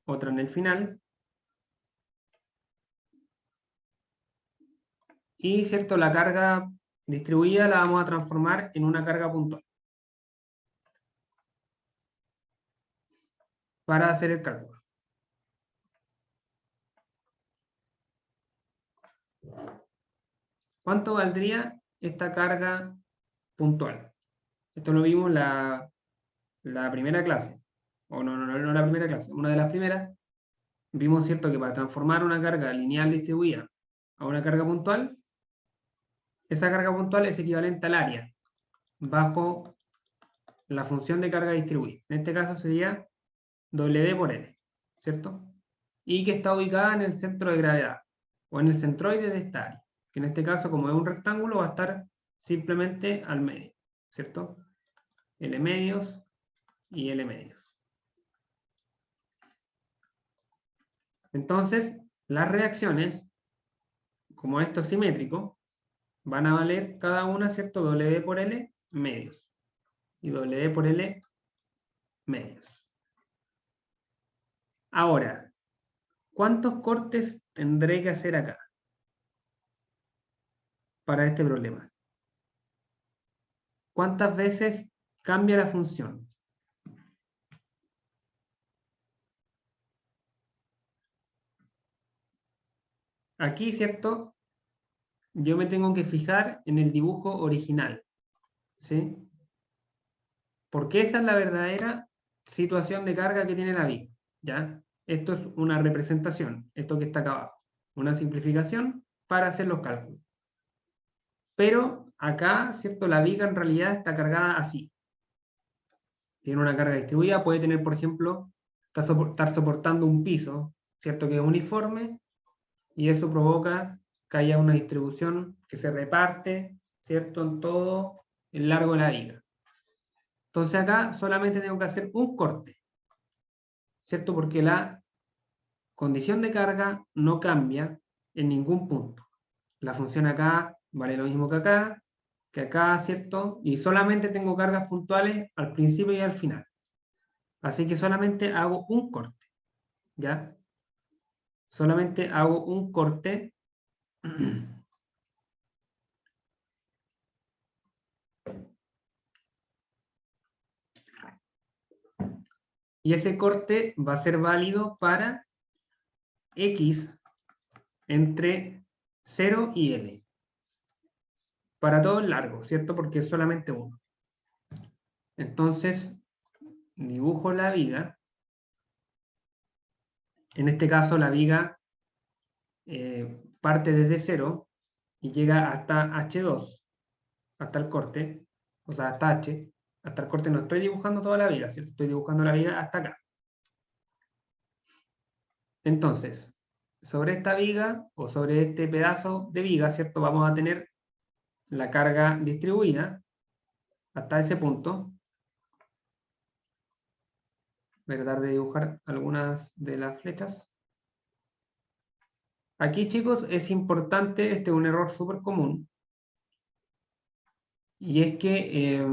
otra en el final, y ¿cierto? La carga distribuida la vamos a transformar en una carga puntual para hacer el cálculo. ¿Cuánto valdría esta carga puntual? Esto lo vimos la primera clase, o no la primera clase, una de las primeras. Vimos, ¿cierto?, que para transformar una carga lineal distribuida a una carga puntual, esa carga puntual es equivalente al área bajo la función de carga distribuida. En este caso sería W por L, ¿cierto? Y que está ubicada en el centro de gravedad, o en el centroide de esta área, que en este caso, como es un rectángulo, va a estar simplemente al medio, ¿cierto? L medios y L medios. Entonces, las reacciones, como esto es simétrico, van a valer cada una, ¿cierto? W por L medios y W por L medios. Ahora, ¿cuántos cortes tendré que hacer acá para este problema? ¿Cuántas veces cambia la función? Aquí, ¿cierto? Yo me tengo que fijar en el dibujo original, ¿sí? Porque esa es la verdadera situación de carga que tiene la viga, ¿ya? Esto es una representación, esto que está acá abajo, una simplificación para hacer los cálculos. Pero acá, ¿cierto? La viga en realidad está cargada así. Tiene una carga distribuida, puede tener, por ejemplo, estar soportando un piso, ¿cierto? Que es uniforme, y eso provoca que haya una distribución que se reparte, ¿cierto? En todo el largo de la viga. Entonces acá solamente tengo que hacer un corte, ¿cierto? Porque la condición de carga no cambia en ningún punto. La función acá vale lo mismo que acá, ¿cierto? Y solamente tengo cargas puntuales al principio y al final. Así que solamente hago un corte. ¿ya? Solamente hago un corte. Y ese corte va a ser válido para X entre 0 y L. Para todo el largo, ¿cierto? Porque es solamente uno. Entonces, dibujo la viga. En este caso, la viga parte desde 0 y llega hasta H2, hasta el corte, o sea, hasta H. Hasta el corte no estoy dibujando toda la viga, ¿cierto? Estoy dibujando la viga hasta acá. Entonces, sobre esta viga o sobre este pedazo de viga, ¿cierto? Vamos a tener la carga distribuida hasta ese punto. Voy a tratar de dibujar algunas de las flechas. Aquí, chicos, es importante, este es un error súper común, y es que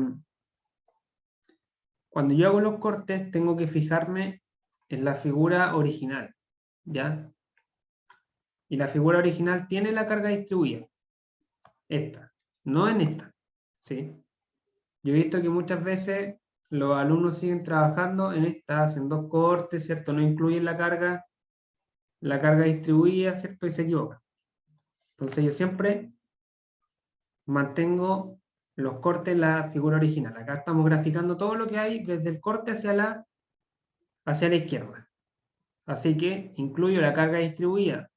cuando yo hago los cortes tengo que fijarme en la figura original, ¿ya? Y la figura original tiene la carga distribuida, esta, no en esta, ¿sí? Yo he visto que muchas veces los alumnos siguen trabajando en esta, hacen dos cortes, ¿cierto? No incluyen la carga distribuida, ¿cierto? Y se equivocan. Entonces yo siempre mantengo los cortes en la figura original. Acá estamos graficando todo lo que hay desde el corte hacia la izquierda. Así que incluyo la carga distribuida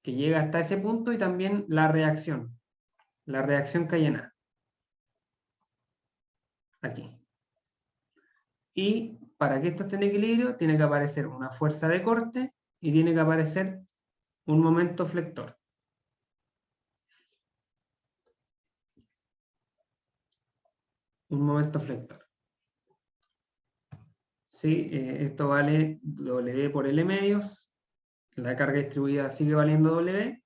que llega hasta ese punto y también la reacción que hay en A. Aquí. Y para que esto esté en equilibrio, tiene que aparecer una fuerza de corte y tiene que aparecer un momento flector. Un momento flector. ¿Sí? Esto vale W por L medios. La carga distribuida sigue valiendo W.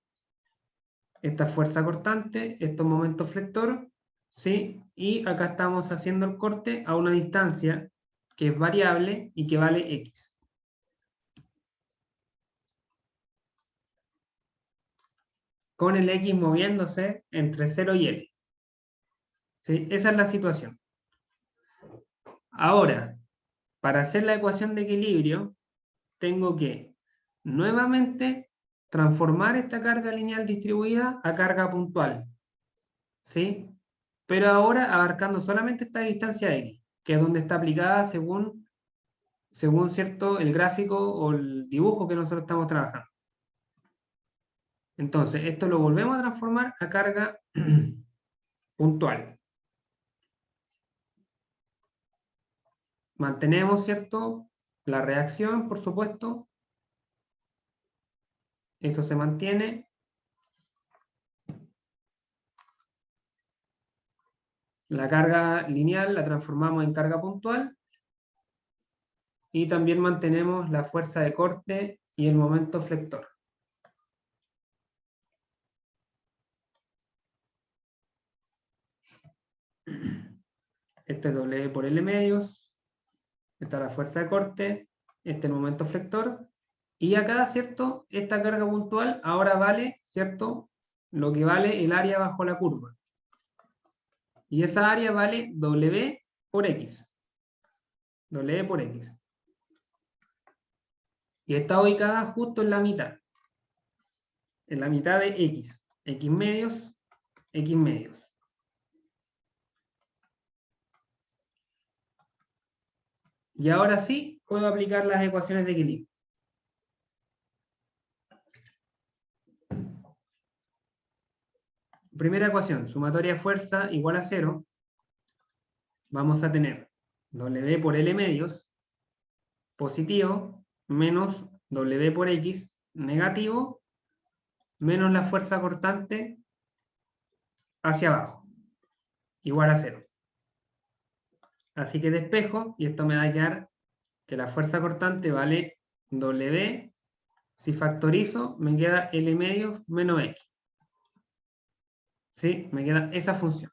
Esta fuerza cortante, esto es momento flector. ¿Sí? Y acá estamos haciendo el corte a una distancia que es variable y que vale X. Con el X moviéndose entre 0 y L. ¿Sí? Esa es la situación. Ahora, para hacer la ecuación de equilibrio, tengo que nuevamente transformar esta carga lineal distribuida a carga puntual. ¿Sí? Pero ahora abarcando solamente esta distancia X, que es donde está aplicada según cierto el gráfico o el dibujo que nosotros estamos trabajando. Entonces, esto lo volvemos a transformar a carga puntual. Mantenemos, ¿cierto? La reacción, por supuesto. Eso se mantiene. La carga lineal la transformamos en carga puntual. Y también mantenemos la fuerza de corte y el momento flector. Este es W por L medios. Esta es la fuerza de corte. Este es el momento flector. Y acá, ¿cierto? Esta carga puntual ahora vale, ¿cierto? Lo que vale el área bajo la curva. Y esa área vale W por X. W por X. Y está ubicada justo en la mitad. En la mitad de X. X medios, X medios. Y ahora sí puedo aplicar las ecuaciones de equilibrio. Primera ecuación, sumatoria de fuerza igual a 0. Vamos a tener W por L medios positivo menos W por X negativo menos la fuerza cortante hacia abajo igual a 0. Así que despejo y esto me va a quedar que la fuerza cortante vale W. Si factorizo me queda L medios menos X. ¿Sí? Me queda esa función.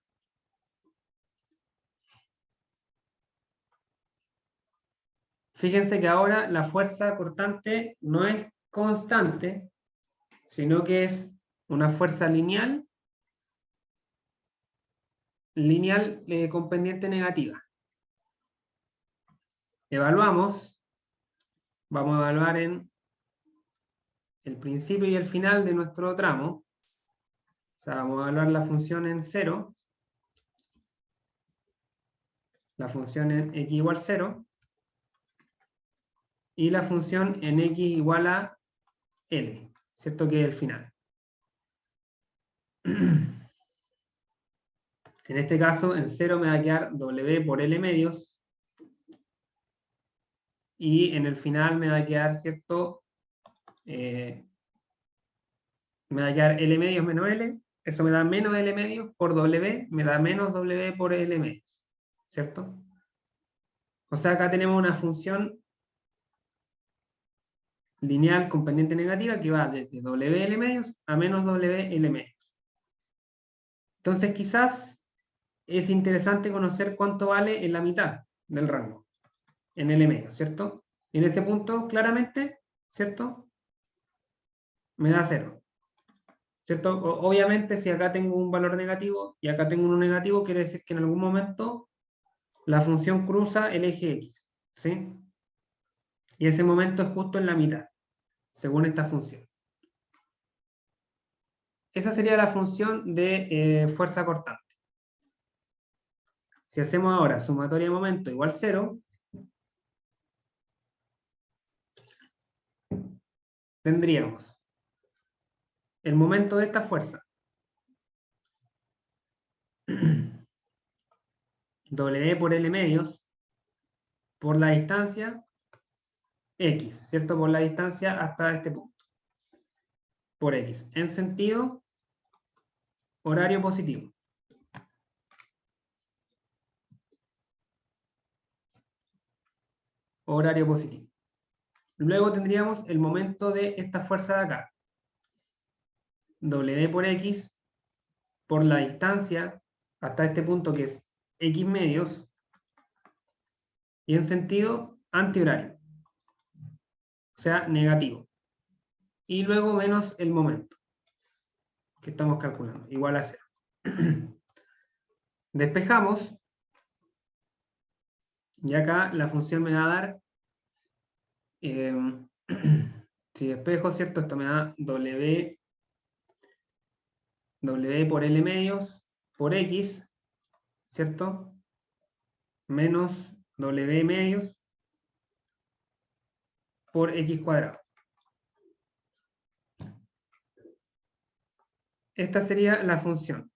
Fíjense que ahora la fuerza cortante no es constante, sino que es una fuerza lineal con pendiente negativa. Evaluamos, vamos a evaluar en el principio y el final de nuestro tramo. O sea, vamos a evaluar la función en 0, la función en x igual 0, y la función en x igual a L, ¿cierto? Que es el final. En este caso, en 0 me va a quedar W por L medios, y en el final me va a quedar, ¿cierto? Me va a quedar L medios menos L, eso me da menos L medios por W, me da menos W por L medios, ¿cierto? O sea, acá tenemos una función lineal con pendiente negativa que va desde WL medios a menos WL medios. Entonces quizás es interesante conocer cuánto vale en la mitad del rango, en L medios, ¿cierto? Y en ese punto, claramente, ¿cierto? Me da 0, ¿cierto? Obviamente, si acá tengo un valor negativo y acá tengo uno negativo, quiere decir que en algún momento la función cruza el eje X, ¿sí? Y ese momento es justo en la mitad, según esta función. Esa sería la función de fuerza cortante. Si hacemos ahora sumatoria de momento igual 0, tendríamos el momento de esta fuerza, W por L medios, por la distancia X, ¿cierto? Por la distancia hasta este punto, por X, en sentido horario positivo. Horario positivo. Luego tendríamos el momento de esta fuerza de acá, W por X, por la distancia hasta este punto que es X medios, y en sentido antihorario, o sea, negativo. Y luego menos el momento que estamos calculando, igual a 0. Despejamos, y acá la función me va a dar, si despejo, ¿cierto? Esto me da W por L medios por X, ¿cierto? Menos W medios por X cuadrado. Esta sería la función.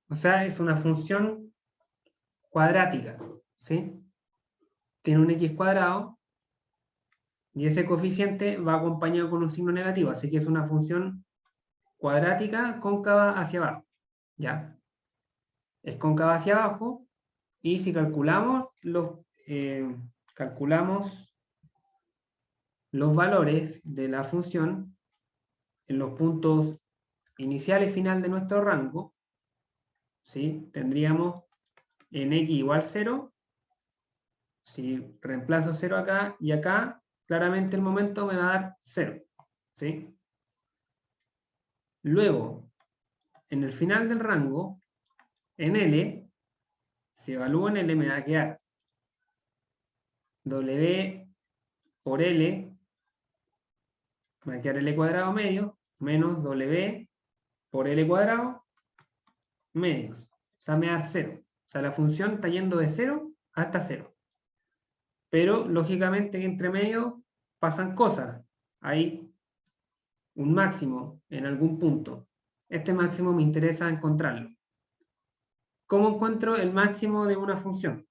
O sea, es una función cuadrática, ¿sí? Tiene un X cuadrado, y ese coeficiente va acompañado con un signo negativo, así que es una función cuadrática cóncava hacia abajo, ¿ya? Es cóncava hacia abajo, y si calculamos los valores de la función en los puntos inicial y final de nuestro rango, ¿sí? Tendríamos en X igual 0, si reemplazo 0 acá y acá, claramente el momento me va a dar 0, ¿sí? Luego, en el final del rango, en L, si evalúo en L me va a quedar W por L, me va a quedar L cuadrado medio, menos W por L cuadrado medios. O sea, me da 0. O sea, la función está yendo de 0 hasta 0. Pero, lógicamente, entre medio pasan cosas. Hay un máximo en algún punto. Este máximo me interesa encontrarlo. ¿Cómo encuentro el máximo de una función?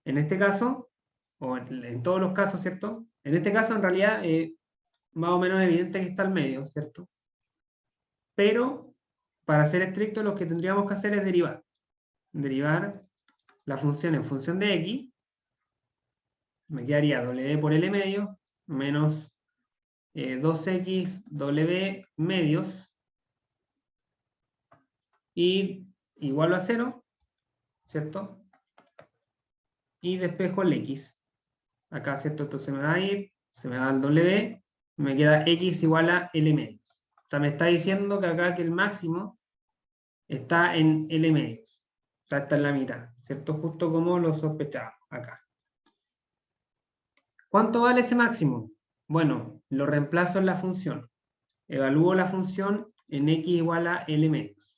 En este caso, o en todos los casos, ¿cierto? En este caso, en realidad, más o menos evidente que está al medio, ¿cierto? Pero, para ser estricto, lo que tendríamos que hacer es derivar. Derivar la función en función de x, me quedaría W por L medio, menos 2x W medios, y igual a 0, ¿cierto? Y despejo el X. Acá, ¿cierto? Entonces me va a ir, se me va al W, me queda X igual a L medios. O sea, me está diciendo que acá que el máximo está en L medios. O sea, está en la mitad, ¿cierto? Justo como lo sospechaba acá. ¿Cuánto vale ese máximo? Bueno, lo reemplazo en la función. Evalúo la función en X igual a L medios.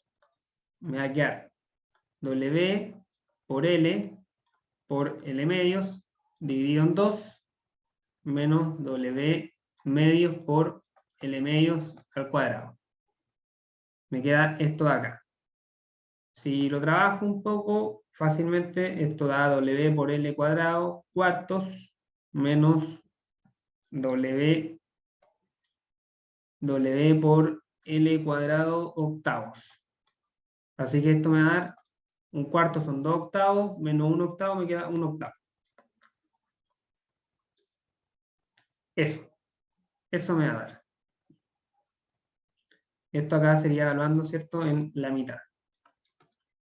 Me va a quedar W por L por L medios dividido en 2 menos W medios por L medios al cuadrado. Me queda esto de acá. Si lo trabajo un poco, fácilmente esto da W por L cuadrado cuartos menos W por L cuadrado octavos. Así que esto me va a dar un cuarto son 2 octavos, menos 1 octavo me queda 1 octavo. Eso me va a dar. Esto acá sería evaluando, ¿cierto?, en la mitad.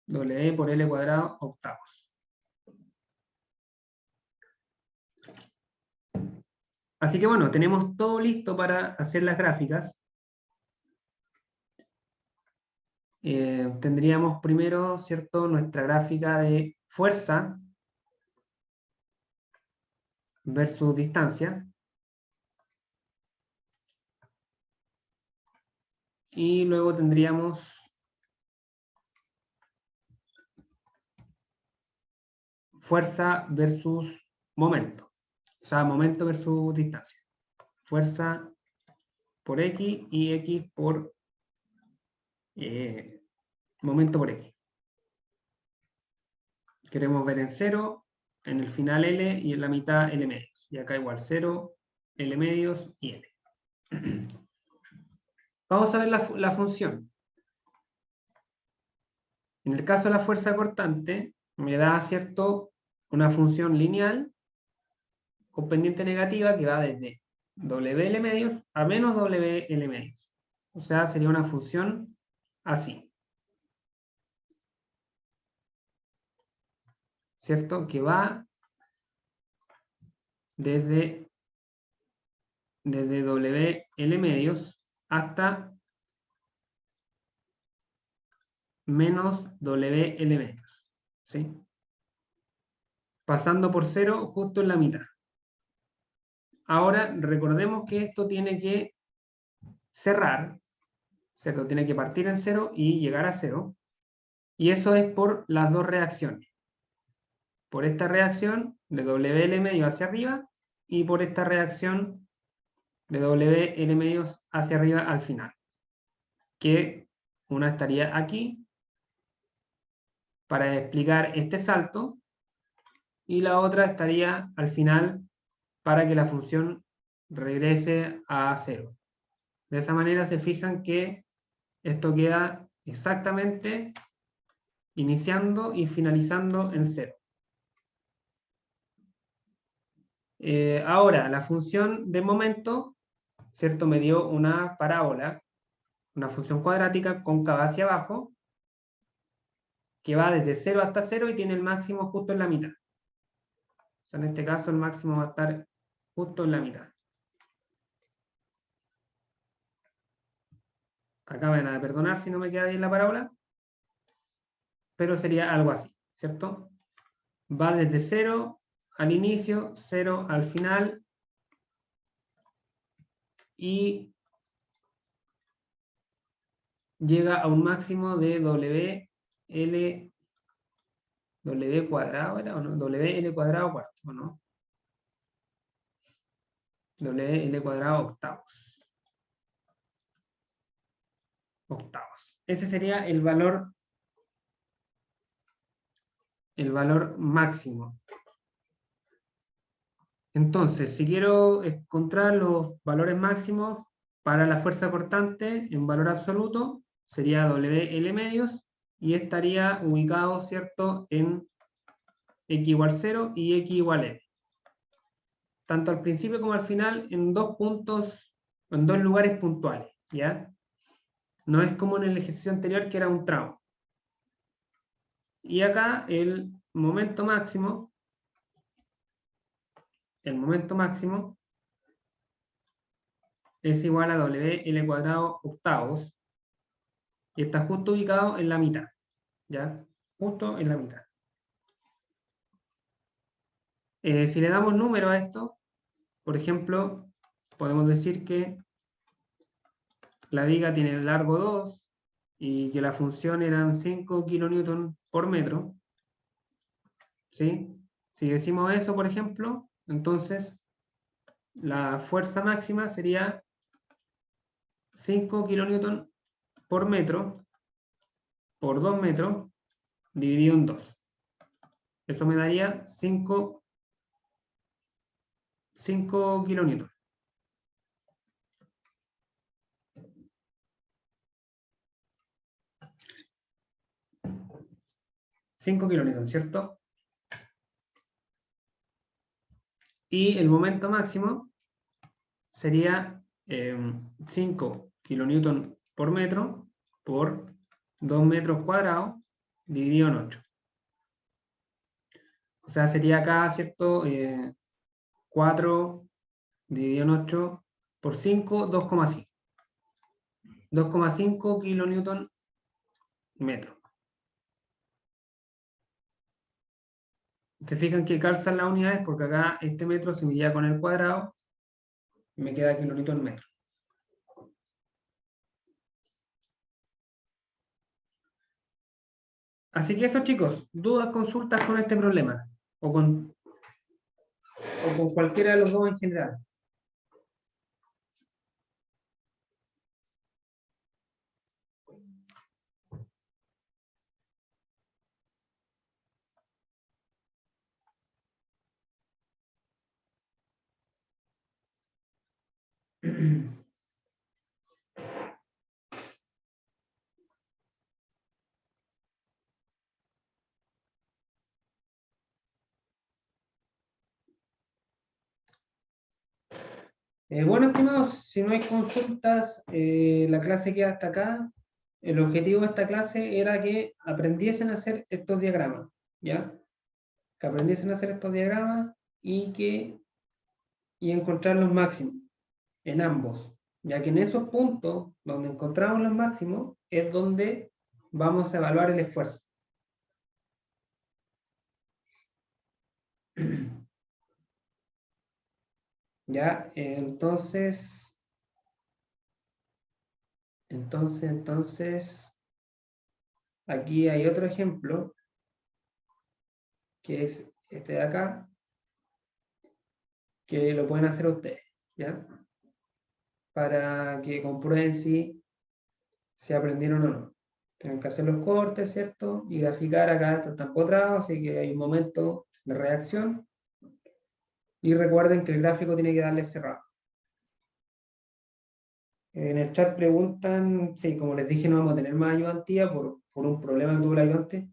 W por L cuadrado octavos. Así que bueno, tenemos todo listo para hacer las gráficas. Tendríamos primero, ¿cierto?, nuestra gráfica de fuerza versus distancia. Y luego tendríamos fuerza versus momento. O sea, momento versus distancia. Fuerza por X y X por momento por X. Queremos ver en 0, en el final L y en la mitad L medios. Y acá igual 0, L medios y L. Vamos a ver la función. En el caso de la fuerza cortante, me da, ¿cierto?, una función lineal con pendiente negativa que va desde WL medios a menos WL medios. O sea, sería una función así. ¿Cierto? Que va desde WL medios hasta menos WL medios. ¿Sí? Pasando por 0 justo en la mitad. Ahora, recordemos que esto tiene que cerrar, ¿cierto? Tiene que partir en 0 y llegar a 0. Y eso es por las dos reacciones. Por esta reacción de WL medio hacia arriba y por esta reacción de WL medios hacia arriba al final. Que una estaría aquí para explicar este salto y la otra estaría al final para que la función regrese a 0. De esa manera se fijan que esto queda exactamente iniciando y finalizando en 0. Ahora, la función de momento, ¿cierto?, me dio una parábola, una función cuadrática cóncava hacia abajo, que va desde 0 hasta 0 y tiene el máximo justo en la mitad. O sea, en este caso el máximo va a estar justo en la mitad. Acá me van a perdonar si no me queda bien la parábola, pero sería algo así, ¿cierto? Va desde 0 al inicio, 0 al final, y llega a un máximo de W cuadrado, ¿era o no? WL cuadrado cuarto, ¿o no? WL cuadrado octavos. Ese sería el valor máximo. Entonces, si quiero encontrar los valores máximos para la fuerza cortante en valor absoluto, sería WL medios y estaría ubicado, ¿cierto?, en X igual 0 y X igual L. Tanto al principio como al final, en dos puntos, en dos lugares puntuales, ¿ya? No es como en el ejercicio anterior que era un tramo. Y acá el momento máximo es igual a WL cuadrado octavos, y está justo ubicado en la mitad, ¿ya? Justo en la mitad. Si le damos número a esto, por ejemplo, podemos decir que la viga tiene largo 2 y que la función eran 5 kilonewton por metro, ¿sí? Si decimos eso, por ejemplo, entonces la fuerza máxima sería 5 kilonewton por metro por 2 metros dividido en 2. Eso me daría 5 kilonewton. 5 kilonewton, ¿cierto? Y el momento máximo sería 5 kilonewton por metro por 2 metros cuadrados dividido en 8. O sea, sería acá, ¿cierto? 4 dividido en 8 por 5, 2,5. 2,5 kilonewton metro. Se fijan que calzan las unidades porque acá este metro se medía con el cuadrado y me queda kilonewton metro. Así que eso, chicos, dudas, consultas con este problema o con cualquiera de los dos en general. Bueno, estimados, si no hay consultas, la clase queda hasta acá. El objetivo de esta clase era que aprendiesen a hacer estos diagramas, ¿ya? Que aprendiesen a hacer estos diagramas y encontrar los máximos en ambos, ya que en esos puntos donde encontramos los máximos es donde vamos a evaluar el esfuerzo. Ya, entonces, aquí hay otro ejemplo, que es este de acá, que lo pueden hacer ustedes, ¿ya? Para que comprueben si aprendieron o no. Tienen que hacer los cortes, ¿cierto? Y graficar acá, esto está empotrado, así que hay un momento de reacción. Y recuerden que el gráfico tiene que darle cerrado. En el chat preguntan, sí, como les dije, no vamos a tener más ayudantía por un problema que tuvo el ayudante.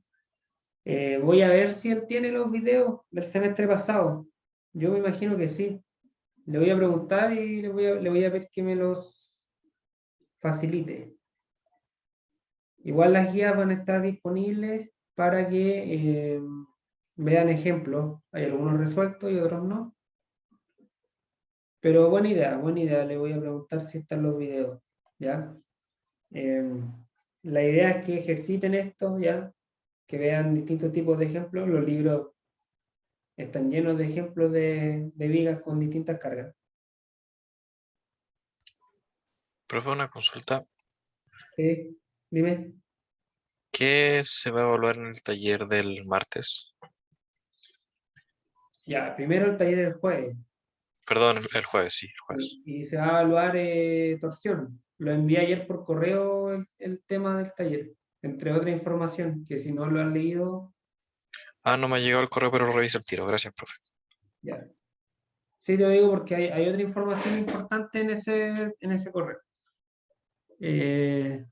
Voy a ver si él tiene los videos del semestre pasado. Yo me imagino que sí. Le voy a preguntar y le voy a pedir que me los facilite. Igual las guías van a estar disponibles para que vean ejemplos. Hay algunos resueltos y otros no. Pero buena idea. Le voy a preguntar si están los videos. ¿Ya? La idea es que ejerciten esto, ¿ya? Que vean distintos tipos de ejemplos. Los libros están llenos de ejemplos de vigas con distintas cargas. Profe, una consulta. ¿Sí? Dime. ¿Qué se va a evaluar en el taller del martes? Ya, primero el taller del jueves. Perdón, el jueves, sí, el jueves. Y se va a evaluar torsión. Lo envié ayer por correo el tema del taller, entre otra información, que si no lo han leído, Ah, no me ha llegado el correo, pero lo reviso el tiro. Gracias, profe. ya. Sí, te lo digo porque hay otra información importante en ese correo. Eh,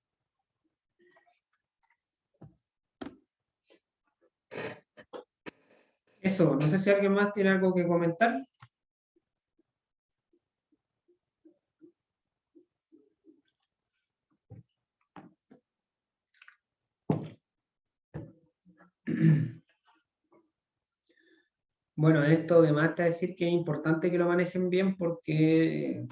Eso, no sé si alguien más tiene algo que comentar. Bueno, esto además está decir que es importante que lo manejen bien porque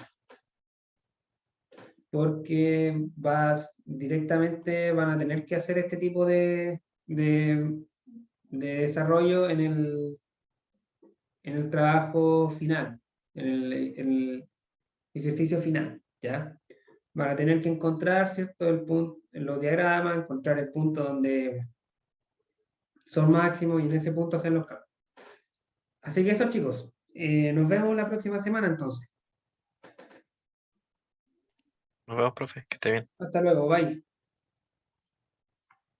directamente van a tener que hacer este tipo de desarrollo en el trabajo final, en el ejercicio final, ¿ya? Van a tener que encontrar, ¿cierto? El punto, en los diagramas, encontrar el punto donde son máximos y en ese punto hacer los cambios. Así que eso, chicos. Nos vemos la próxima semana entonces. Nos vemos, profe, que esté bien. Hasta luego, bye.